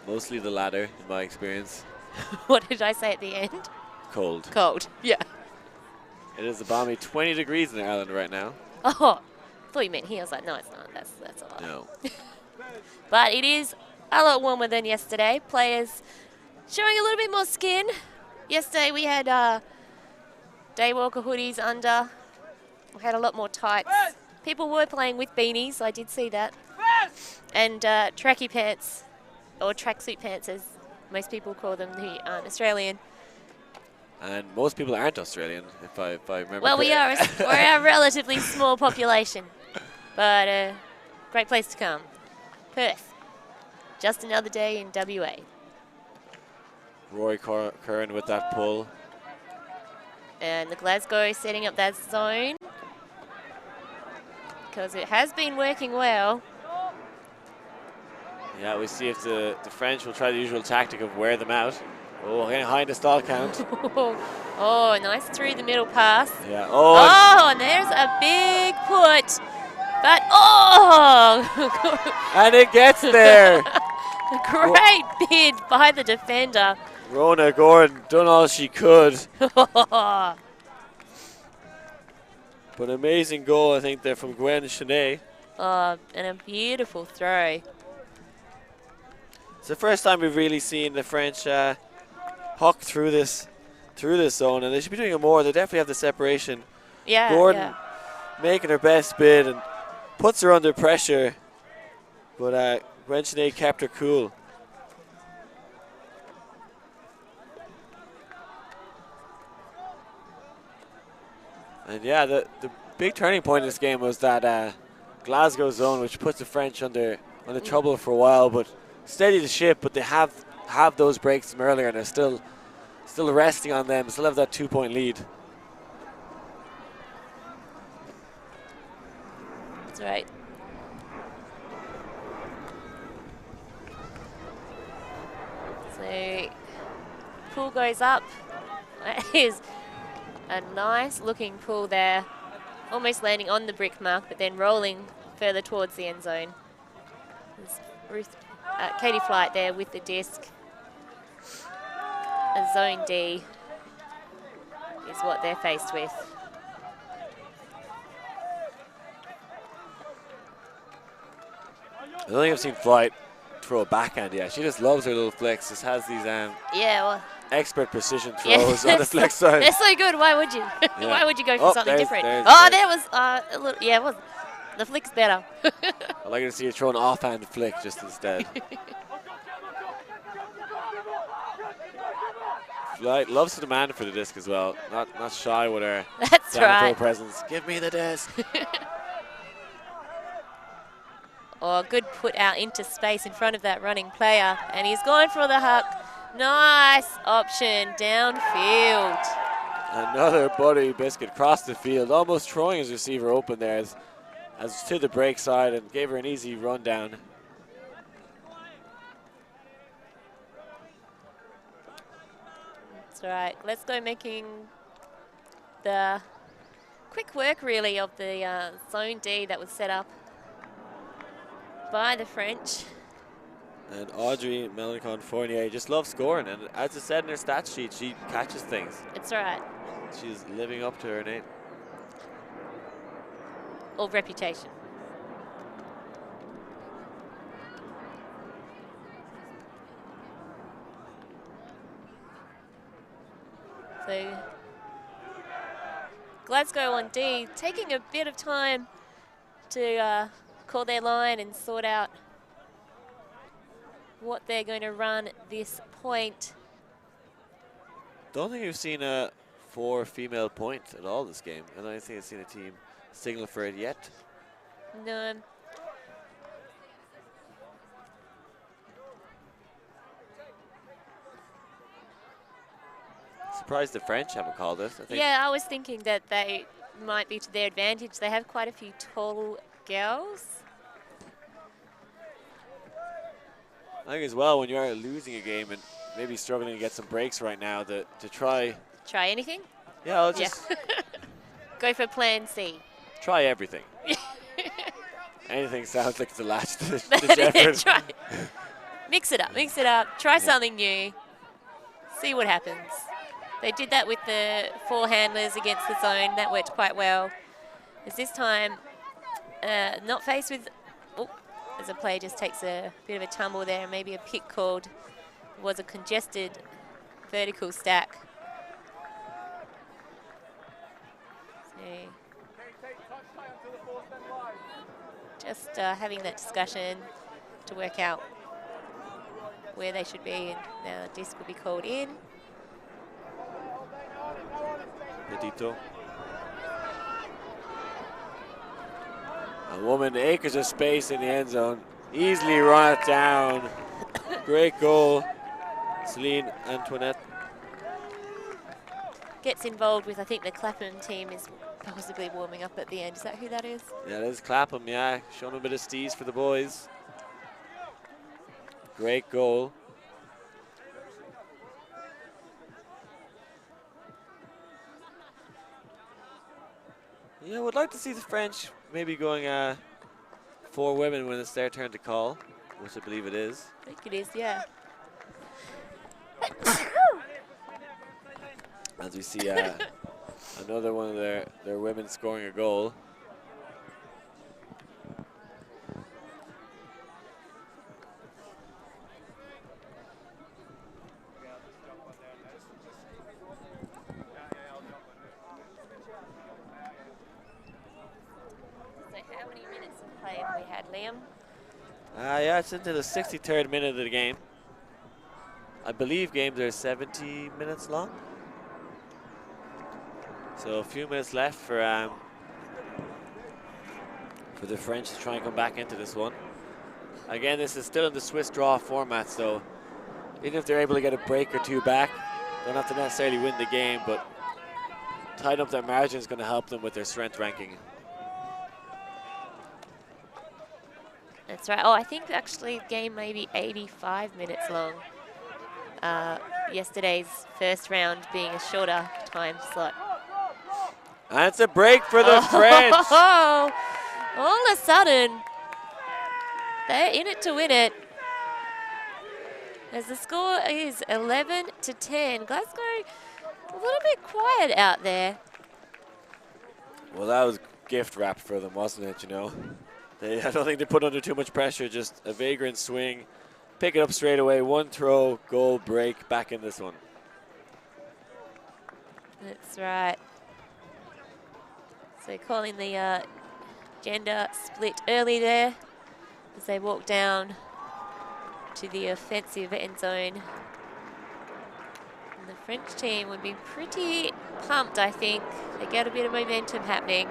Mostly the latter, in my experience. What did I say at the end? Cold. Cold, yeah. It is a balmy 20 degrees in Ireland right now. Oh, I thought you meant here. I was like, no, it's not. That's a lot. No. But it is a lot warmer than yesterday. Players showing a little bit more skin. Yesterday we had Daywalker hoodies under. We had a lot more tights. People were playing with beanies. I did see that. And tracky pants, or tracksuit pants as most people call them, the Australian. And most people aren't Australian, if I remember. Well, we are. We're a relatively small population. But great place to come. Perth. Just another day in WA. Rory Curran with that pull. And the Glasgow setting up that zone, because it has been working well. Yeah, we see if the French will try the usual tactic of wear them out. Oh, getting high in the stall count. Oh, nice through the middle pass. Yeah. Oh, and there's a big put. But, oh! And it gets there. A great bid by the defender. Rona Gordon done all she could. But amazing goal, I think, there from Gwen Chenet. Oh, and a beautiful throw. It's the first time we've really seen the French huck through this zone, and they should be doing it more. They definitely have the separation. Yeah, Gordon making her best bid and puts her under pressure, but Gwen Chenet kept her cool. And yeah, the big turning point in this game was that Glasgow zone, which puts the French under trouble for a while, but steady the ship. But they have those breaks from earlier, and they're still resting on them. Still have that 2-point lead. That's right. So pull goes up. That is a nice looking pull there, almost landing on the brick mark, but then rolling further towards the end zone. There's Katie Flight there with the disc. A zone D is what they're faced with. I don't think I've seen Flight throw a backhand yet. She just loves her little flicks. Just has these expert precision throws on the flex side. They're so good. Why would you? Yeah. Why would you go for something different? There was a little. Yeah, it was. The flick's better. I'd like to see her throw an offhand flick just instead. Flight loves to demand for the disc as well. Not shy with her. That's right. Presence. Give me the disc. Oh, good put out into space in front of that running player. And he's gone for the huck. Nice option downfield. Another buttery biscuit across the field, almost throwing his receiver open there as to the break side and gave her an easy run down. That's right. Glasgow making the quick work, really, of the zone D that was set up by the French. And Audrey Melancon-Fournier just loves scoring, and as I said in her stat sheet, she catches things. That's right. She's living up to her name. Or reputation. So Glasgow on D, taking a bit of time to call their line and sort out what they're going to run at this point. Don't think we've seen a 4 female point at all this game. I don't think I've seen a team signal for it yet. No. Surprised the French haven't called it. I think. Yeah, I was thinking that they might be to their advantage. They have quite a few tall girls. I think as well, when you are losing a game and maybe struggling to get some breaks right now, to try. Try anything? Yeah, I'll just go for plan C. try everything. Anything sounds like it's a last ditch effort. Mix it up, try something new, see what happens. They did that with the 4 handlers against the zone, that worked quite well. As this time, not faced with, as a player just takes a bit of a tumble there, and maybe a pick called. It was a congested vertical stack. So, just having that discussion to work out where they should be, and now the disc will be called in. Petito. A woman, acres of space in the end zone. Easily run it down. Great goal. Celine Antoinette. Gets involved with, I think the Clapham team is possibly warming up at the end. Is that who that is? Yeah, that is Clapham, yeah. Showing a bit of steez for the boys. Great goal. Yeah, would like to see the French maybe going 4 women when it's their turn to call, which I believe it is. I think it is, yeah. As we see another one of their women scoring a goal. How many minutes of play have we had, Liam? Yeah, it's into the 63rd minute of the game. I believe games are 70 minutes long. So a few minutes left for the French to try and come back into this one. Again, this is still in the Swiss draw format, so even if they're able to get a break or 2 back, don't have to necessarily win the game, but tighten up their margin is going to help them with their strength ranking. That's right. Oh, I think actually the game may be 85 minutes long. Yesterday's first round being a shorter time slot. And it's a break for the French. All of a sudden, they're in it to win it. As the score is 11-10. Glasgow a little bit quiet out there. Well, that was gift wrap for them, wasn't it, you know? I don't think they put under too much pressure, just a vagrant swing, pick it up straight away, 1 throw, goal, break, back in this one. That's right. So calling the gender split early there as they walk down to the offensive end zone. And the French team would be pretty pumped, I think. They get a bit of momentum happening.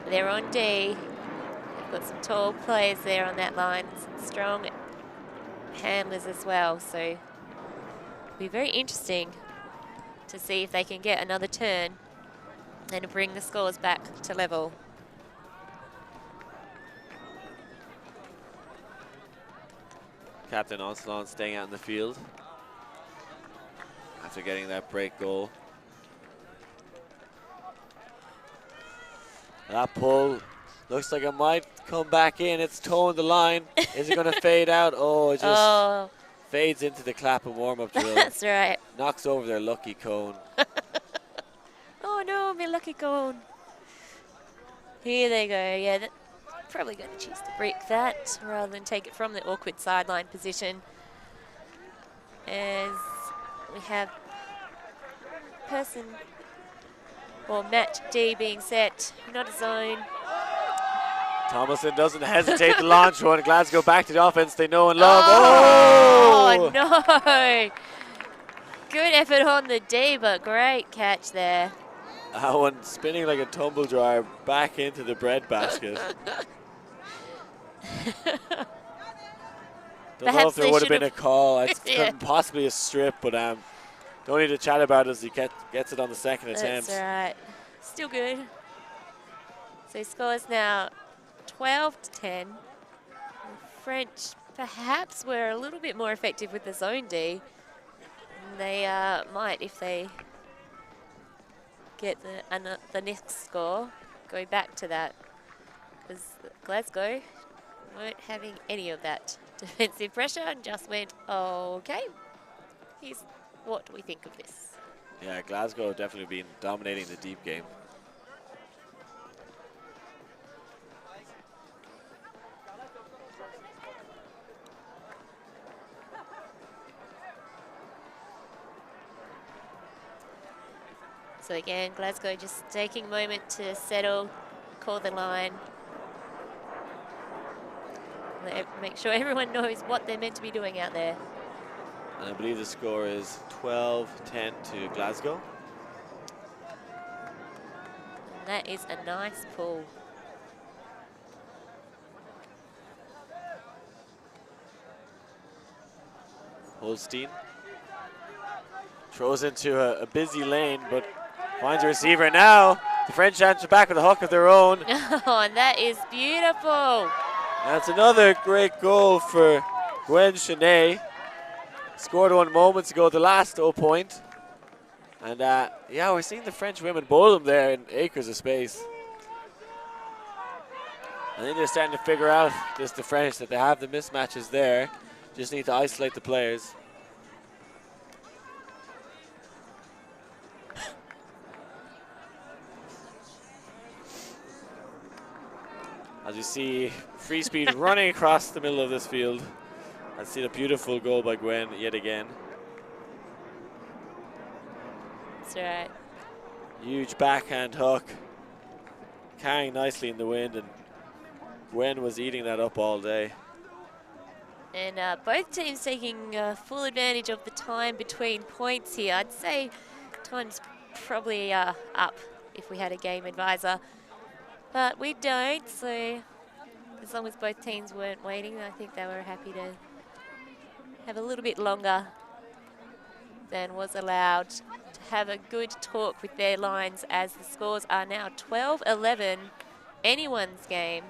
They're on D. They've got some tall players there on that line, some strong handlers as well. So be very interesting to see if they can get another turn and bring the scores back to level. Captain Onslaught staying out in the field after getting that break goal. That pull looks like it might come back in. It's towing the line. Is it going to fade out? Oh, it just fades into the Clapham warm-up drill. That's right. Knocks over their lucky cone. Oh no, my lucky cone. Here they go. Yeah, probably going to choose to break that rather than take it from the awkward sideline position. As we have match D being set, not a zone. Thomason doesn't hesitate to launch one. Glasgow back to the offense they know and love. Oh no! Good effort on the D, but great catch there. That one spinning like a tumble dryer back into the bread basket. Don't know if there would have been a call. It's possibly a strip, but don't need to chat about it as he gets it on the second attempt. That's right. Still good. So he scores now 12-10. The French perhaps were a little bit more effective with the zone D. And they might, if they get the next score, go back to that. Because Glasgow weren't having any of that defensive pressure and just went, oh, okay, here's what do we think of this. Yeah, Glasgow have definitely been dominating the deep game. So again, Glasgow just taking a moment to settle, call the line. Make sure everyone knows what they're meant to be doing out there. And I believe the score is 12-10 to Glasgow. And that is a nice pull. Holstein throws into a busy lane, but finds a receiver now. The French answer back with a hook of their own. Oh, and that is beautiful. That's another great goal for Gwen Chenet. Scored one moments ago, the last 0 point. And yeah, we're seeing the French women bowl them there in acres of space. I think they're starting to figure out, just the French, that they have the mismatches there. Just need to isolate the players. As you see, free speed running across the middle of this field. I've seen a beautiful goal by Gwen yet again. That's right. Huge backhand hook. Carrying nicely in the wind, and Gwen was eating that up all day. And both teams taking full advantage of the time between points here. I'd say time's probably up if we had a game advisor. But we don't, so as long as both teams weren't waiting, I think they were happy to have a little bit longer than was allowed to have a good talk with their lines, as the scores are now 12-11, anyone's game.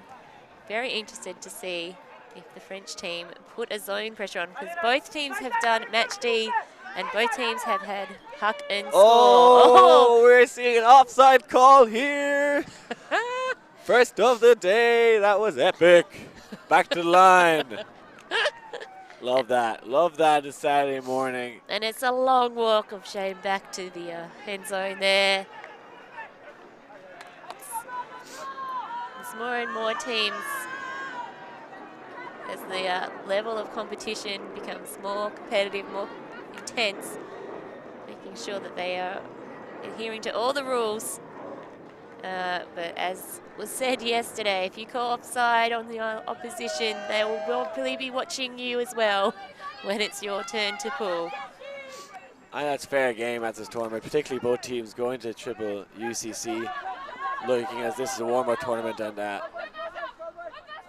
Very interested to see if the French team put a zone pressure on, because both teams have done match D and both teams have had huck and score. Oh, we're seeing an offside call here. First of the day, that was epic. Back to the line. Love that. Love that this Saturday morning. And it's a long walk of shame back to the end zone there. There's more and more teams as the level of competition becomes more competitive, more intense, making sure that they are adhering to all the rules. But as was said yesterday, if you call offside on the opposition, they will probably be watching you as well when it's your turn to pull. I think that's fair game at this tournament, particularly both teams going to triple UCC, looking as this is a warm-up tournament, and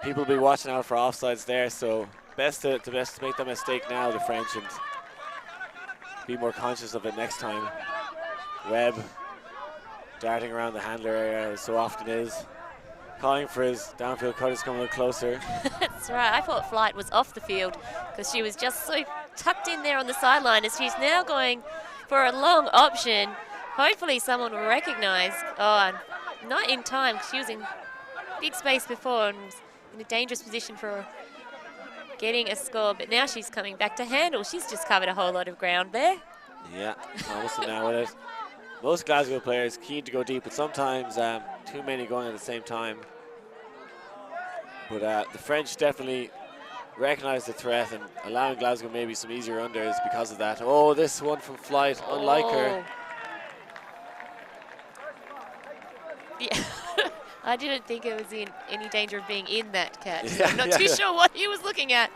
people will be watching out for offsides there, so best to make that mistake now, the French. And be more conscious of it next time. Webb darting around the handler area as so often is. Calling for his downfield cut is coming a little closer. That's right. I thought Flight was off the field because she was just so tucked in there on the sideline as she's now going for a long option. Hopefully someone will recognise. Oh, not in time. She was in big space before and was in a dangerous position for getting a score. But now she's coming back to handle. She's just covered a whole lot of ground there. Yeah, almost now with it. Most Glasgow players keen to go deep, but sometimes too many going at the same time. But the French definitely recognize the threat and allowing Glasgow maybe some easier unders because of that. Oh, this one from Flight, unlike her. Yeah. I didn't think it was in any danger of being in that catch. Yeah, I'm not too sure what he was looking at.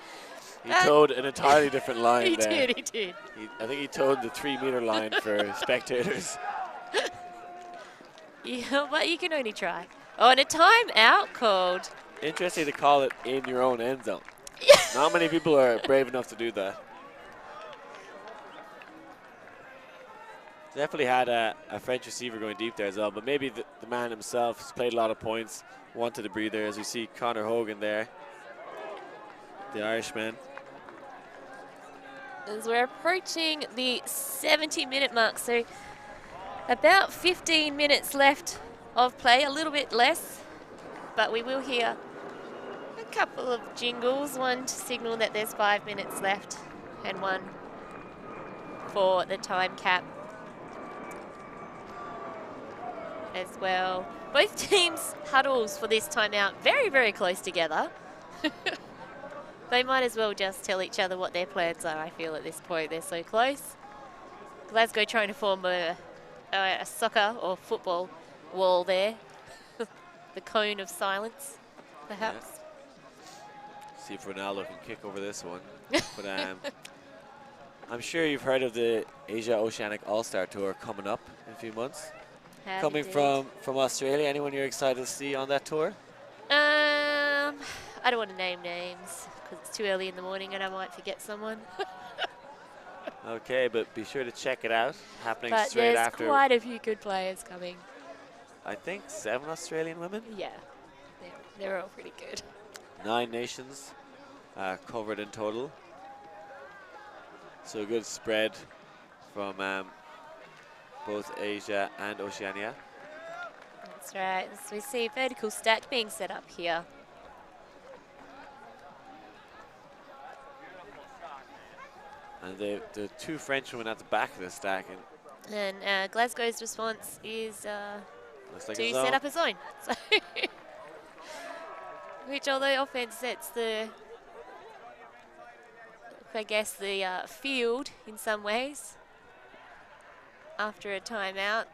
He towed an entirely different line He there. did, he did. I think he towed the 3-meter line for spectators. Yeah, but you can only try. Oh, and a timeout called. Interesting to call it in your own end zone. Not many people are brave enough to do that. Definitely had a French receiver going deep there as well, but maybe the man himself has played a lot of points, wanted a breather, as we see Conor Hogan there, the Irishman. As we're approaching the 70-minute mark, so about 15 minutes left of play, a little bit less, but we will hear a couple of jingles, one to signal that there's 5 minutes left and one for the time cap as well. Both teams' huddles for this timeout very, very close together. They might as well just tell each other what their plans are, I feel, at this point. They're so close. Glasgow trying to form a soccer or football wall there. The cone of silence, perhaps. Yeah. See if Ronaldo can kick over this one. But I'm sure you've heard of the Asia Oceanic All-Star Tour coming up in a few months. Coming from Australia. Anyone you're excited to see on that tour? I don't want to name names because it's too early in the morning and I might forget someone. Okay, but be sure to check it out. Happening But straight there's after. quite a few good players coming. I think 7 Australian women. Yeah, they're all pretty good. 9 nations covered in total. So a good spread from both Asia and Oceania. That's right. So we see vertical stack being set up here. And the 2 French women at the back of the stack. And Glasgow's response is Looks like to a zone. set up a zone. So which, although offense sets the, I guess, the field in some ways after a timeout,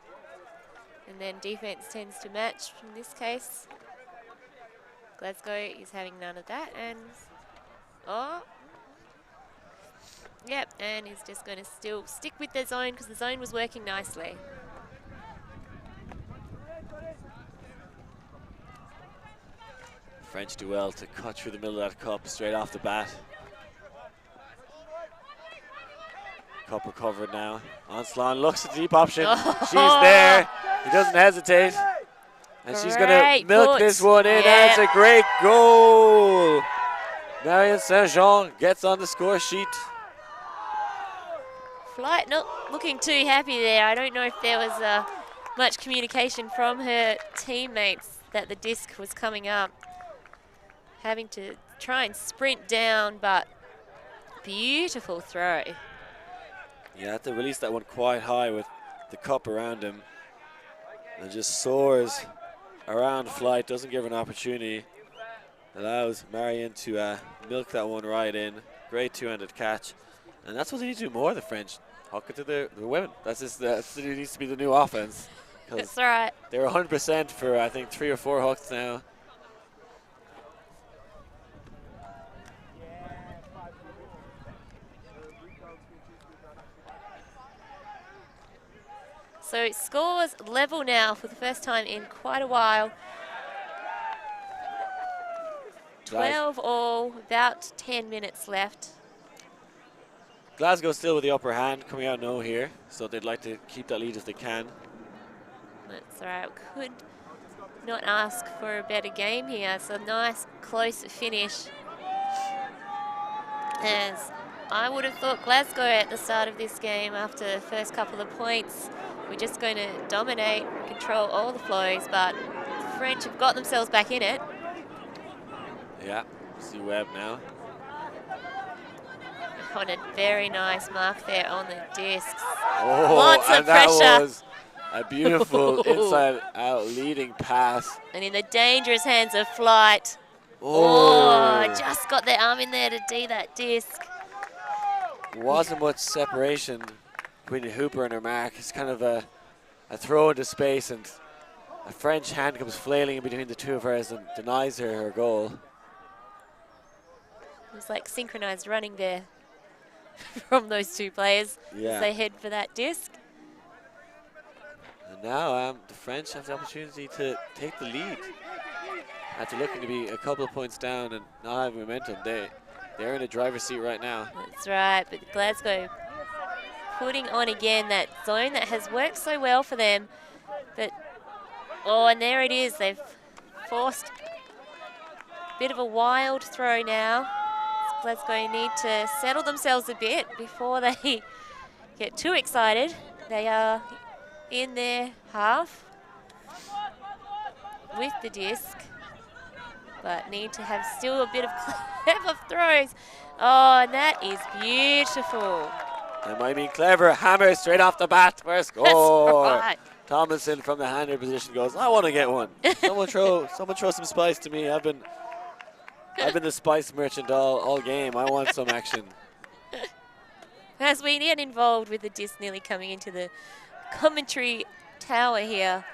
and then defense tends to match in this case. Glasgow is having none of that, and yep, and he's just going to still stick with the zone because the zone was working nicely. French do well to cut through the middle of that cup straight off the bat. Cup recovered now. Onslaught looks at the deep option. She's there. He doesn't hesitate. And she's going to milk this one in. That's a great goal. Marion Saint-Jean gets on the score sheet. Flight not looking too happy there. I don't know if there was much communication from her teammates that the disc was coming up. Having to try and sprint down, but beautiful throw. Yeah, had to release that one quite high with the cup around him. And just soars around Flight, doesn't give her an opportunity. Allows Marion to milk that one right in. Great two-handed catch. And that's what they need to do more, the French. Hook it to the women. It needs to be the new offense. That's right. They're 100% for, I think, 3 or 4 hooks now. So scores level now for the first time in quite a while. 12 all, about 10 minutes left. Glasgow still with the upper hand, coming out no here, so they'd like to keep that lead if they can. That's all right. Could not ask for a better game here. It's a nice, close finish. As I would have thought Glasgow at the start of this game, after the first couple of points, we're just going to dominate, control all the flows, but the French have got themselves back in it. Yeah, see Webb now. On a very nice mark there on the discs. Oh, Lots of and that pressure. was a beautiful inside-out leading pass. And in the dangerous hands of Flight. Oh, Just got their arm in there to D that disc. wasn't much separation between Hooper and her mark. It's kind of a throw into space, and a French hand comes flailing in between the two of hers and denies her goal. It was like synchronized running there from those two players Yeah. as they head for that disc. And now the French have the opportunity to take the lead. After looking to be a couple of points down and not having momentum, they're in a driver's seat right now. That's right, but Glasgow putting on again that zone that has worked so well for them. But, and there it is. They've forced a bit of a wild throw now. Glasgow need to settle themselves a bit before they get too excited. They are in their half with the disc, but need to have still a bit of clever throws. Oh, and that is beautiful. That might mean clever. Hammer straight off the bat for a score. That's right. Tomlinson from the hander position goes, I want to get one. Someone throw some spice to me. I've been the spice merchant all game. I want some action. As we get involved with the disc nearly coming into the commentary tower here.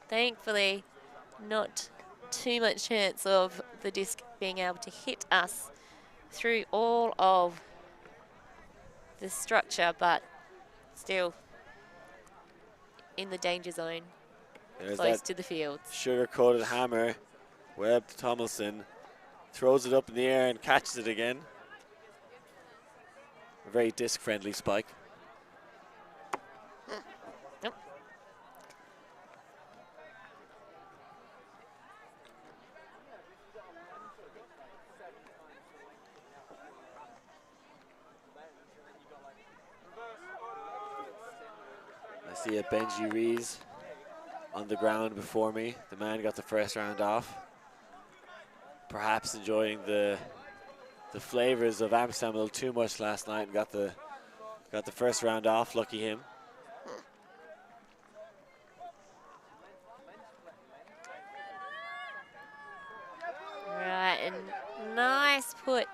Thankfully, not too much chance of the disc being able to hit us through all of the structure, but still in the danger zone, There's close that to the fields. sugar-coated hammer. Webb to Tomlinson. Throws it up in the air and catches it again. A very disc-friendly spike. Nope. I see a Benji Rees on the ground before me. The man got the first round off. Perhaps enjoying the flavors of Amsterdam a little too much last night and got the first round off. Lucky him. Right, and nice put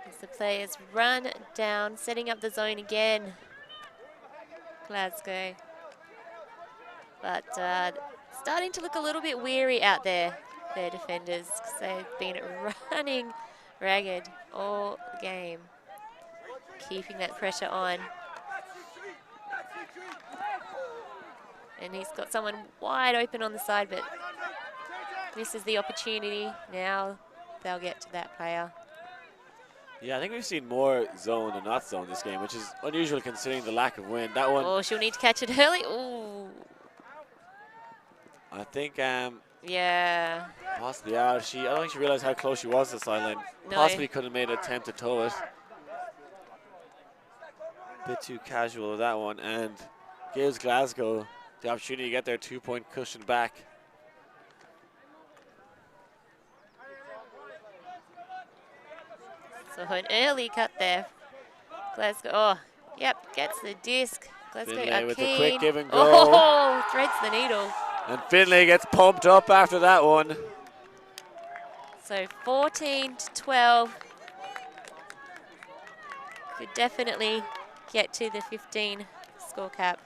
as the players run down, setting up the zone again. Glasgow. But starting to look a little bit weary out there, their defenders, because they've been running ragged all game, keeping that pressure on. And he's got someone wide open on the side, but this is the opportunity. Now they'll get to that player. Yeah, I think we've seen more zone than not zone this game, which is unusual considering the lack of wind. That one, Oh, she'll need to catch it early. Ooh. I think, Yeah. possibly out. I don't think she realized how close she was to the sideline. No. Possibly could have made an attempt to tow it. Bit too casual with that one, and gives Glasgow the opportunity to get their 2-point cushion back. So an early cut there. Glasgow, yep, gets the disc. Glasgow Finlay are with the keen. quick give and go. Oh, threads the needle. And Finlay gets pumped up after that one. So 14-12. Could definitely get to the 15 score cap.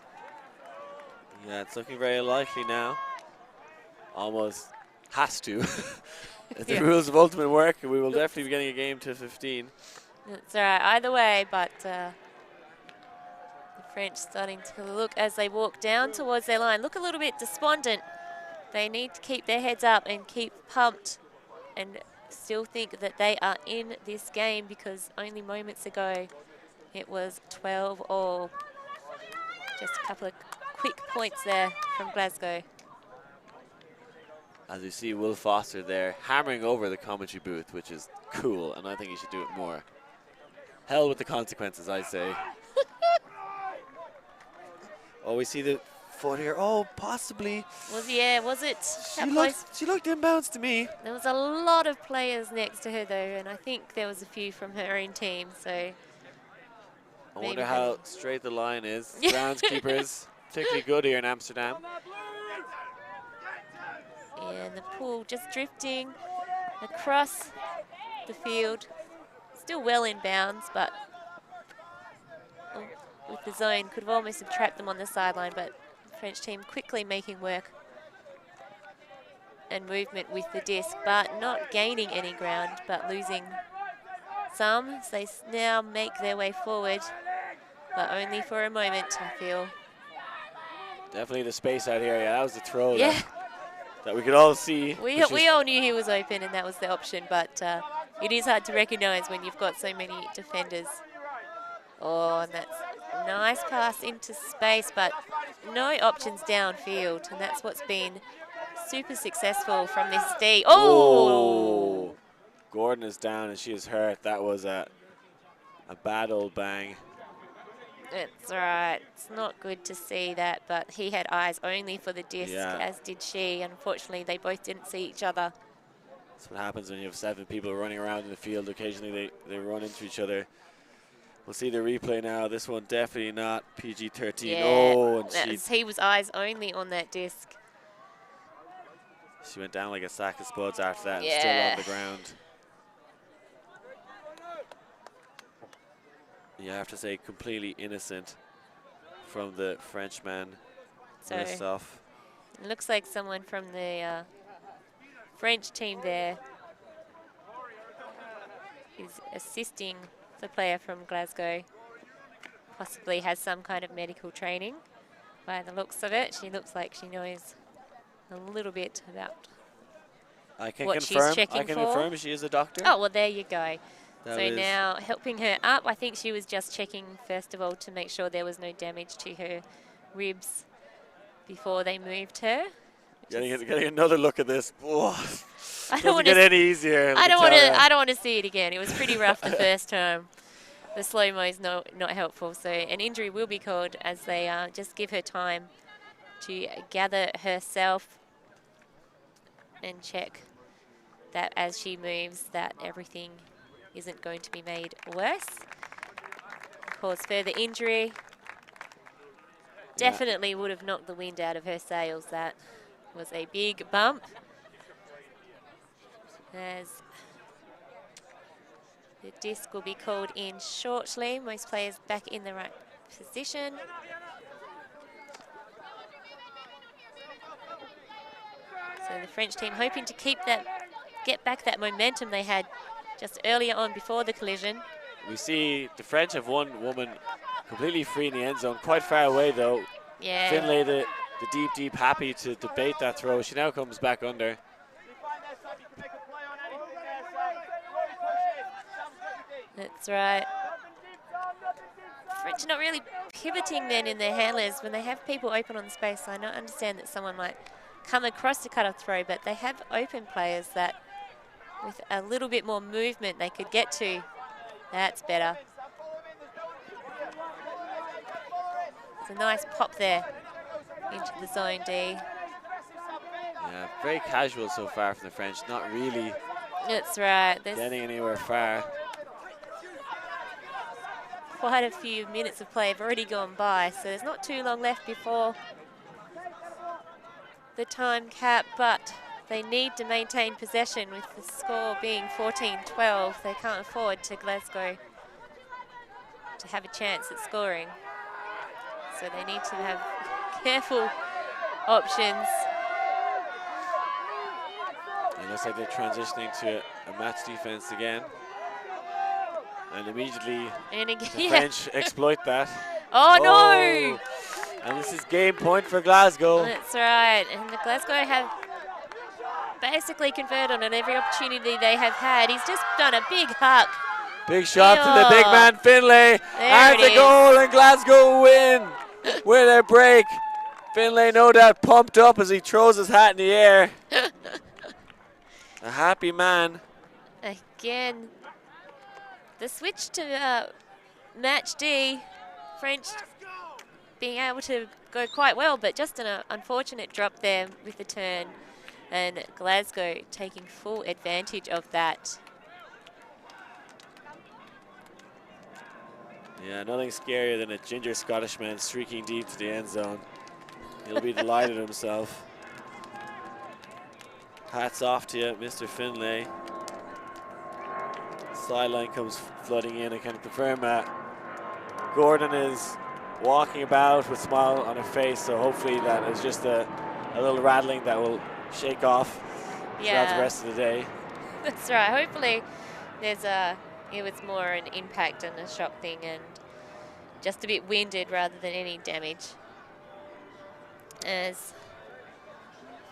Yeah, it's looking very likely now. Almost has to. The Yeah. rules of ultimate work, we will definitely be getting a game to 15. That's all right, either way, but the French starting to look as they walk down towards their line, look a little bit despondent. They need to keep their heads up and keep pumped and still think that they are in this game because only moments ago it was 12 all. Just a couple of quick points there from Glasgow. As you see Will Foster there hammering over the commentary booth, which is cool, and I think he should do it more. Hell with the consequences, I say. Oh, we see the foot here. Oh, possibly. Was it? She looked inbounds to me. There was a lot of players next to her though, and I think there was a few from her own team, so I maybe wonder how straight the line is. Groundskeepers, particularly good here in Amsterdam. yeah, and the pool just drifting across the field. Still well in bounds, but with the zone, could have almost have trapped them on the sideline, but the French team quickly making work and movement with the disc, but not gaining any ground, but losing some. So they now make their way forward, but only for a moment, I feel. Definitely the space out here. Yeah, that was the throw Yeah. that we could all see. We all knew he was open and that was the option, but it is hard to recognise when you've got so many defenders. Oh, and that's a nice pass into space, but no options downfield, and that's what's been super successful from this D. Oh! Gordon is down and she is hurt. That was a bad old bang. That's right. It's not good to see that, but he had eyes only for the disc, as did she. Unfortunately, they both didn't see each other. That's what happens when you have 7 people running around in the field. Occasionally they run into each other. We'll see the replay now. This one definitely not PG-13. Yeah, Oh, and he was eyes only on that disc. she went down like a sack of spuds after that Yeah. and still on the ground. You have to say completely innocent from the Frenchman. So Off. it looks like someone from the French team there is assisting the player from Glasgow. Possibly has some kind of medical training. By the looks of it, she looks like she knows a little bit about I can what she's confirm. checking I can for. confirm she is a doctor. Oh, well, there you go. That So is- now helping her up. I think she was just checking, first of all, to make sure there was no damage to her ribs before they moved her. Getting another look at this. Oh, I don't doesn't want get to. any easier. I don't want to see it again. It was pretty rough the first time. The slow-mo is not helpful. So an injury will be called as they just give her time to gather herself and check that as she moves that everything isn't going to be made worse. Cause further injury. Definitely would have knocked the wind out of her sails. That was a big bump. As the disc will be called in shortly. Most players back in the right position. So the French team hoping to get back that momentum they had just earlier on before the collision. We see the French have one woman completely free in the end zone, quite far away though. Yeah. Finlay, the deep, happy to debate that throw. She now comes back under. That's right. French are not really pivoting then in their handlers when they have people open on the space. I don't understand that someone might come across to cut off throw, but they have open players that with a little bit more movement they could get to. That's better. It's a nice pop there into the zone D. Yeah, very casual so far from the French. Not really That's right. There's getting anywhere far. quite a few minutes of play have already gone by, so there's not too long left before the time cap, but they need to maintain possession with the score being 14-12. They can't afford to Glasgow to have a chance at scoring. So they need to have careful options. It looks like they're transitioning to a match defense again. And immediately And again, the French exploit that. Oh, no! And this is game point for Glasgow. That's right. And the Glasgow have basically converted on every opportunity they have had. He's just done a big huck. Big shot to the big man Finlay. And it the is. goal, and Glasgow win with a break. Finlay no doubt pumped up as he throws his hat in the air. A happy man. Again, the switch to match D, French being able to go quite well, but just an unfortunate drop there with the turn, and Glasgow taking full advantage of that. Yeah, nothing scarier than a ginger Scottish man streaking deep to the end zone. He'll be delighted himself. Hats off to you, Mr. Finlay. Sideline comes flooding in. I can confirm that Gordon is walking about with a smile on her face, so hopefully that is just a little rattling that will shake off throughout the rest of the day. That's right. Hopefully it was more an impact and a shock thing and just a bit winded rather than any damage. I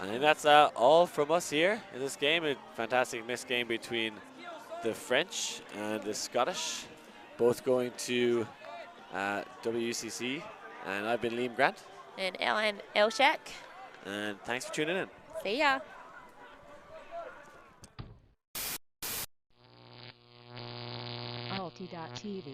think that's all from us here in this game. A fantastic mixed game between the French and the Scottish, both going to WCC. And I've been Liam Grant. And I'm Elshak. And thanks for tuning in. See ya. Alti.tv